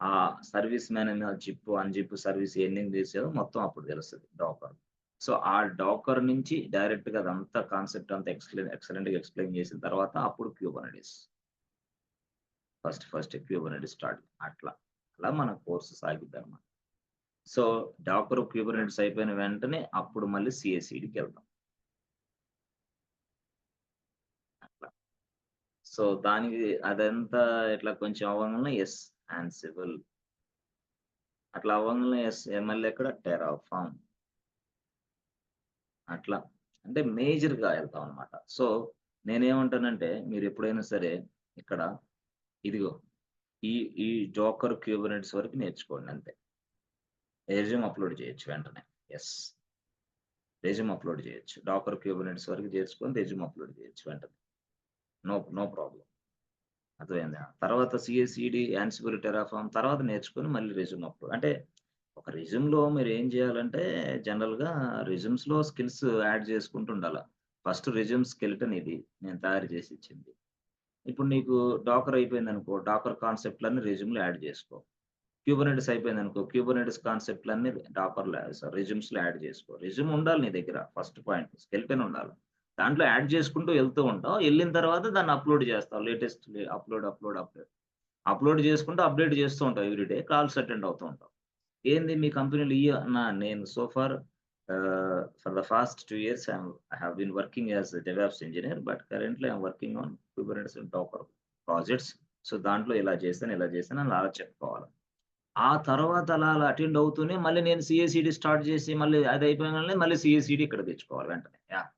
ఆ సర్వీస్ మేనేజ్మెంట్ అన్జిప్ సర్వీస్ ఎందుకు చేసావో మొత్తం అప్పుడు తెలుస్తుంది డాకర్. సో ఆ డాకర్ నుంచి డైరెక్ట్ గా అదంతా కాన్సెప్ట్ అంతా ఎక్సలెంట్ గా ఎక్స్ప్లెయిన్ చేసిన తర్వాత అప్పుడు క్యూబర్నెటిస్ ఫస్ట్ క్యూబర్నెటిస్ స్టార్ట్. అట్లా మన కోర్సు సాగిద్ది అనమాట. సో డాకర్ క్యూబర్నెటిస్ అయిపోయిన వెంటనే అప్పుడు మళ్ళీ CI/CDకి వెళ్తాం. అట్లా. సో దానికి అదంతా ఇట్లా కొంచెం అవ్వగానే Ansible, అట్లా అవ్వగానే మళ్ళీ ఎక్కడ టెరాఫార్మ్, అట్లా అంటే మేజర్ గా వెళ్తాం అనమాట. సో నేనేమంటానంటే, మీరు ఎప్పుడైనా సరే ఇక్కడ ఇదిగో ఈ ఈ డాకర్ క్యూబర్నెటిస్ వరకు నేర్చుకోండి అంతే. రెజ్యూమ్ అప్లోడ్ చేయొచ్చు వెంటనే. రెజ్యూమ్ అప్లోడ్ చేయొచ్చు. డాకర్ క్యూబర్నెటిస్ వరకు చేసుకొని రెజ్యూమ్ అప్లోడ్ చేయొచ్చు వెంటనే. No problem. అర్థమైందా? తర్వాత CI/CD, Ansible, టెరాఫార్మ్ తర్వాత నేర్చుకొని మళ్ళీ రెజ్యూమ్ అప్లోడ్. అంటే ఒక రెజ్యూమ్ లో మీరు ఏం చేయాలంటే, జనరల్ గా రెజ్యూమ్స్ లో స్కిల్స్ యాడ్ చేసుకుంటూ ఉండాల. ఫస్ట్ రెజ్యూమ్ స్కెలిటన్ ఇది నేను తయారు చేసి ఇచ్చింది. ఇప్పుడు నీకు డాకర్ అయిపోయింది అనుకో, డాకర్ కాన్సెప్ట్లన్నీ రెజ్యూమ్ లో యాడ్ చేసుకో. క్యూబర్నెటిస్ అయిపోయింది అనుకో, క్యూబర్నెటిస్ కాన్సెప్ట్లన్నీ రెజ్యూమ్స్ లో యాడ్ చేసుకో. రెజ్యూమ్ ఉండాలి నీ దగ్గర. ఫస్ట్ పాయింట్ స్కెలిటన్ ఉండాలి. దాంట్లో యాడ్ చేసుకుంటూ వెళ్తూ ఉంటావు. వెళ్ళిన తర్వాత దాన్ని అప్లోడ్ చేస్తావు. లేటెస్ట్ అప్లోడ్ చేసుకుంటూ అప్డేట్ చేస్తూ ఉంటావు ఎవ్రీడే. కాల్స్ అటెండ్ అవుతూ ఉంటావు. ఏంది మీ కంపెనీలో అన్నా నేను so far for the fast 2 years I have been working as a DevOps engineer, but currently I'm working on Kubernetes and Docker projects. So దాంట్లో ఇలా చేశాను అని అలా చెప్పుకోవాలి. ఆ తర్వాత అలా అటెండ్ అవుతూనే మళ్ళీ నేను సీఏసీడీ స్టార్ట్ చేసి మళ్ళీ అది అయిపోగానే మళ్ళీ సీఏసీడీ ఇక్కడ తెచ్చుకోవాలి వెంటనే. యాహ్!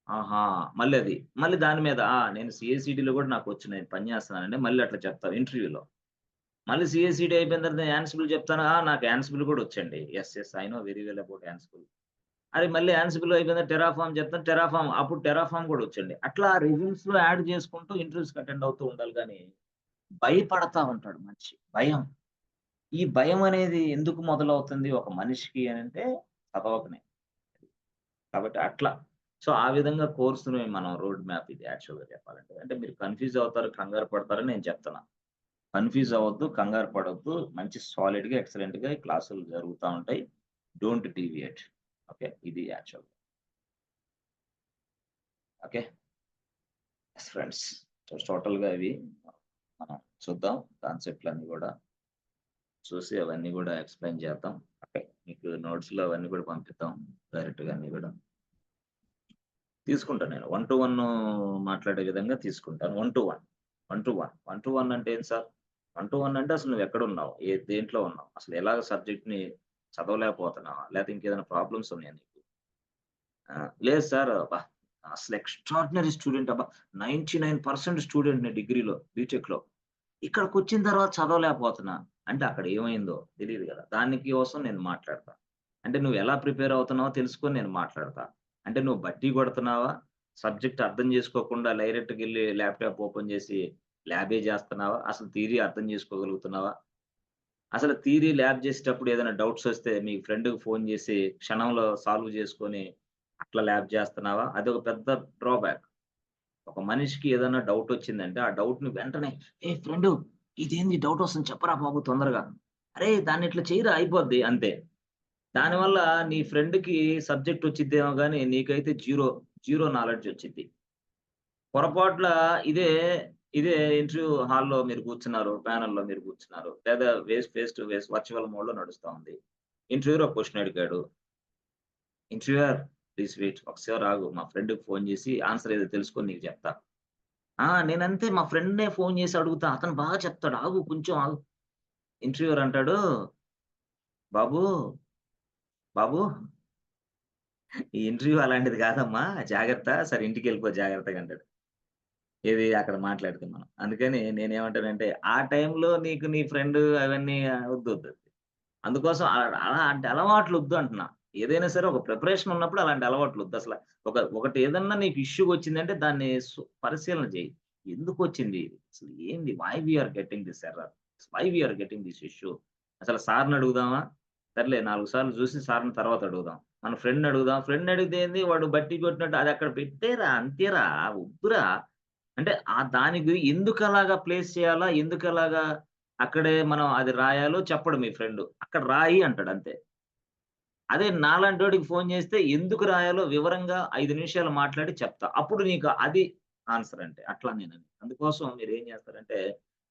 ఆహా! మళ్ళీ దాని మీద నేను సీఏసీడీలో కూడా నాకొచ్చు. నేను పని చేస్తున్నానండి. మళ్ళీ అట్లా చెప్తావు ఇంటర్వ్యూలో. మళ్ళీ సీఏసీడీ అయిపోయిన తర్వాత యాన్సిబుల్ చెప్తాను. నాకు యాన్సిబుల్ కూడా వచ్చండి. Yes. I know very well about Ansible. అరే మళ్ళీ యాన్సిబుల్ అయిపోయిన టెరాఫార్మ్ చెప్తాను. అప్పుడు టెరాఫార్మ్ కూడా వచ్చండి. అట్లా రెజ్యూమ్స్‌లో యాడ్ చేసుకుంటూ ఇంటర్వ్యూస్‌కి అటెండ్ అవుతూ ఉండాలి గానీ, భయపడతా ఉంటాడు మనిషి. భయం. ఈ భయం అనేది ఎందుకు మొదలవుతుంది ఒక మనిషికి అనంటే చదవకనే. కాబట్టి అట్లా. సో, ఆ విధంగా కోర్స్‌ని మనం రోడ్ మ్యాప్ ఇది యాక్చువల్‌గా చెప్పాలంటే. అంటే మీరు కన్‌ఫ్యూజ్ అవుతారు, కంగారు పడతారని నేను చెప్తున్నా. కన్‌ఫ్యూజ్ అవ్వద్దు, కంగారు పడొద్దు. మంచి సాలిడ్‌గా, ఎక్సలెంట్‌గా ఈ క్లాసులు జరుగుతా ఉంటాయి. Don't deviate. ఓకే. ఇది actual. Okay. Yes friends. So, టోటల్‌గా ఇవి మనం చూద్దాం. కాన్సెప్ట్‌లన్నీ గూడా చూసి అవన్నీ గూడా ఎక్స్‌ప్లెయిన్ చేద్దాం. ఓకే. మీకు నోట్స్‌లో అవన్నీ గూడా పంపిద్దాం. డైరెక్ట్‌గా అన్నీ గూడా. తీసుకుంటా నేను. 1-1 మాట్లాడే విధంగా తీసుకుంటాను. 1-1. 1-1. 1-1 అంటే ఏంటి సార్? 1-1 అంటే అసలు నువ్వెక్కడున్నావు? దేంట్లో ఉన్నావు? అసలు ఎలాగ సబ్జెక్ట్‌ని చదవలేకపోతున్నావా? లేతే ఇంకేదైనా ప్రాబ్లమ్స్ ఉన్నాయా నీకు? లేదు సార్ అసలు ఎక్స్ట్రార్డినరీ స్టూడెంట్ 99% స్టూడెంట్‌ని డిగ్రీలో, బీటెక్‌లో. ఇక్కడికొచ్చిన తర్వాత చదవలేకపోతున్నా. అంటే అక్కడ ఏమైందో తెలీదు గదా! దానికి కోసం నేను మాట్లాడతా. అంటే నువ్వెలా ప్రిపేర్ అవుతున్నావో తెలుసుకొని నేను మాట్లాడతా. అంటే నువ్వు బట్టి కొడుతున్నావా? సబ్జెక్ట్ అర్థం చేసుకోకుండా డైరెక్ట్‌గెళ్లి ల్యాప్‌టాప్ ఓపెన్ చేసి ల్యాబే చేస్తున్నావా? అసలు థియరీ అర్థం చేసుకోగలుగుతున్నావా? అసలు థియరీ ల్యాబ్ చేసేటప్పుడు ఏదైనా డౌట్స్ వస్తే మీ ఫ్రెండ్‌కి ఫోన్ చేసి క్షణంలో సాల్వ్ చేసుకొని అట్లా ల్యాబ్ చేస్తున్నావా? అదొక పెద్ద డ్రాబ్యాక్. ఒక మనిషికి ఏదైనా డౌటొచ్చిందంటే, ఆ డౌట్‌ని వెంటనే ఫ్రెండు ఇదేంది డౌటొస్తుంది చెప్పరా బాబు తొందరగా. అరేయ్! దాన్నిట్లా చెయ్యరా అయిపోద్ది అంతే. దానివల్ల నీ ఫ్రెండ్‌కి సబ్జెక్ట్ వచ్చిద్దేమో గానీ, నీకైతే జీరో నాలెడ్జ్ వచ్చిద్ది. పొరపాట్ల ఇదే, ఇదే ఇంటర్వ్యూ హాల్‌లో మీరు కూర్చున్నారు. ప్యానెల్‌లో మీరు కూర్చున్నారు. లేదా ఫేస్ టు ఫేస్ వర్చువల్ మోడ్‌లో నడుస్తా ఉంది. ఇంటర్వ్యూయర్ ఒక క్వెషన్ అడిగాడు. ఇంటర్వ్యూయర్ ప్లీజ్ వెయిట్ ఒకసారి ఆగు. మా ఫ్రెండ్‌కి ఫోన్ చేసి ఆన్సర్ ఏదో తెలుసుకొని నీకు చెప్తా. నేనంతే మా ఫ్రెండ్‌నే ఫోన్ చేసి అడుగుతా. అతను బాగా చెప్తాడు. ఆగు కొంచెం ఆగు. ఇంటర్వ్యూయర్ అంటాడు, "బాబూ, బాబూ ఈ ఇంటర్వ్యూ అలాంటిది కాదమ్మా. జాగ్రత్త. సరే ఇంటికెళ్ళిపో జాగ్రత్తగా" అంటాడు. ఏది అక్కడ మాట్లాడితే మనం. అందుకని నేనేమంటానంటే, ఆ టైంలో నీకు నీ ఫ్రెండ్ అవన్నీ వద్దొద్దు. అందుకోసం అలాంటి అలవాట్లొద్దు అంటున్నా. ఏదైనా సరే ఒక ప్రిపరేషన్ ఉన్నప్పుడు అలాంటి అలవాట్లొద్దు. ఒకటి ఏదన్నా నీకు ఇష్యూ వచ్చిందంటే దాన్ని పరిశీలన చెయ్యి. ఎందుకొచ్చింది? అసలు ఏంది? Why we are getting this error? Why we are getting this issue? అసలు సార్‌ని అడుగుదామా? సర్లే 4 సార్లు చూసి సార్‌ని తర్వాత అడుగుదాం. మన ఫ్రెండ్‌ని అడుగుదాం. ఫ్రెండ్‌ని అడిగితే ఏంది వాడు బట్టి కొట్టినట్టు అది అక్కడ పెట్టేరా అంతేరా వద్దురా. అంటే దానికి ఎందుకలాగా ప్లేస్ చేయాలా? ఎందుకలాగా అక్కడే మనం అది రాయాలో చెప్పడు మీ ఫ్రెండు. అక్కడ రాయి అంటాడు అంతే. అదే నాలాంటోడికి ఫోను చేస్తే ఎందుకు రాయాలో వివరంగా 5 నిమిషాలు మాట్లాడి చెప్తా. అప్పుడు నీకు అది ఆన్సర్ అంటే. అట్లా నేనని. అందుకోసం మీరేం చేస్తారంటే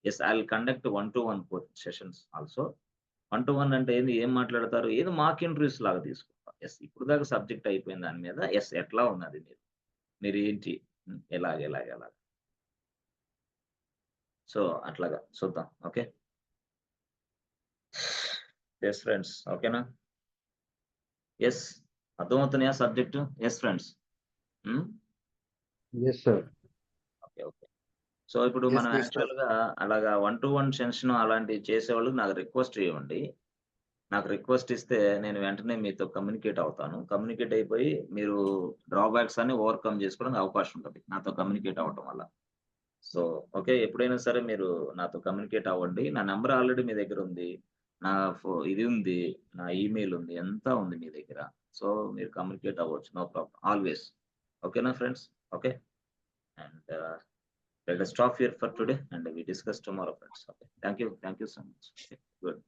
yes I will conduct 1-1 sessions also. 1-1 అంటే ఏంది? ఏం మాట్లాడతారు? ఏదో మాక్ ఇంటర్వ్యూస్ లాగా తీసుకుంటాం. యెస్ ఇప్పుడు దాకా సబ్జెక్ట్ అయిపోయిన దాని మీద యెస్ ఎట్లా ఉన్నది మీది? మీరేంటి? ఎలాగ. సో, అట్లాగా చూద్దాం. ఓకే. Yes friends. ఓకేనా? యెస్. అర్థమవుతున్నాయా సబ్జెక్టు? Yes friends. హ్మ్. Yes, sir. ఓకే. సో, ఇప్పుడు Yes, మనం Krishna. యాక్చువల్‌గా అలాగా 1-1 సెషన్ అలాంటివి చేసేవాళ్ళకి నాకు రిక్వెస్ట్ ఇవ్వండి. నాకు రిక్వెస్ట్ ఇస్తే నేను వెంటనే మీతో కమ్యూనికేట్ అవుతాను. కమ్యూనికేట్ అయిపోయి మీరు డ్రాబ్యాక్స్ అన్ని ఓవర్‌కమ్ చేసుకోవడానికి అవకాశం ఉంటది. నాతో కమ్యూనికేట్ అవ్వటం వల్ల. So, okay. ఎప్పుడైనా సరే మీరు నాతో కమ్యూనికేట్ అవ్వండి. నా నంబర్ ఆల్రెడీ మీ దగ్గరుంది. నా ఇది ఉంది. నా ఈమెయిల్ ఉంది. అంతా ఉంది మీ దగ్గర. సో, మీరు కమ్యూనికేట్ అవ్వచ్చు. No problem. ఆల్‌వేస్. ఓకేనా friends? Okay. And let us stop here for today and we discuss tomorrow friends. Okay. Thank you. Thank you so much. Okay. Good.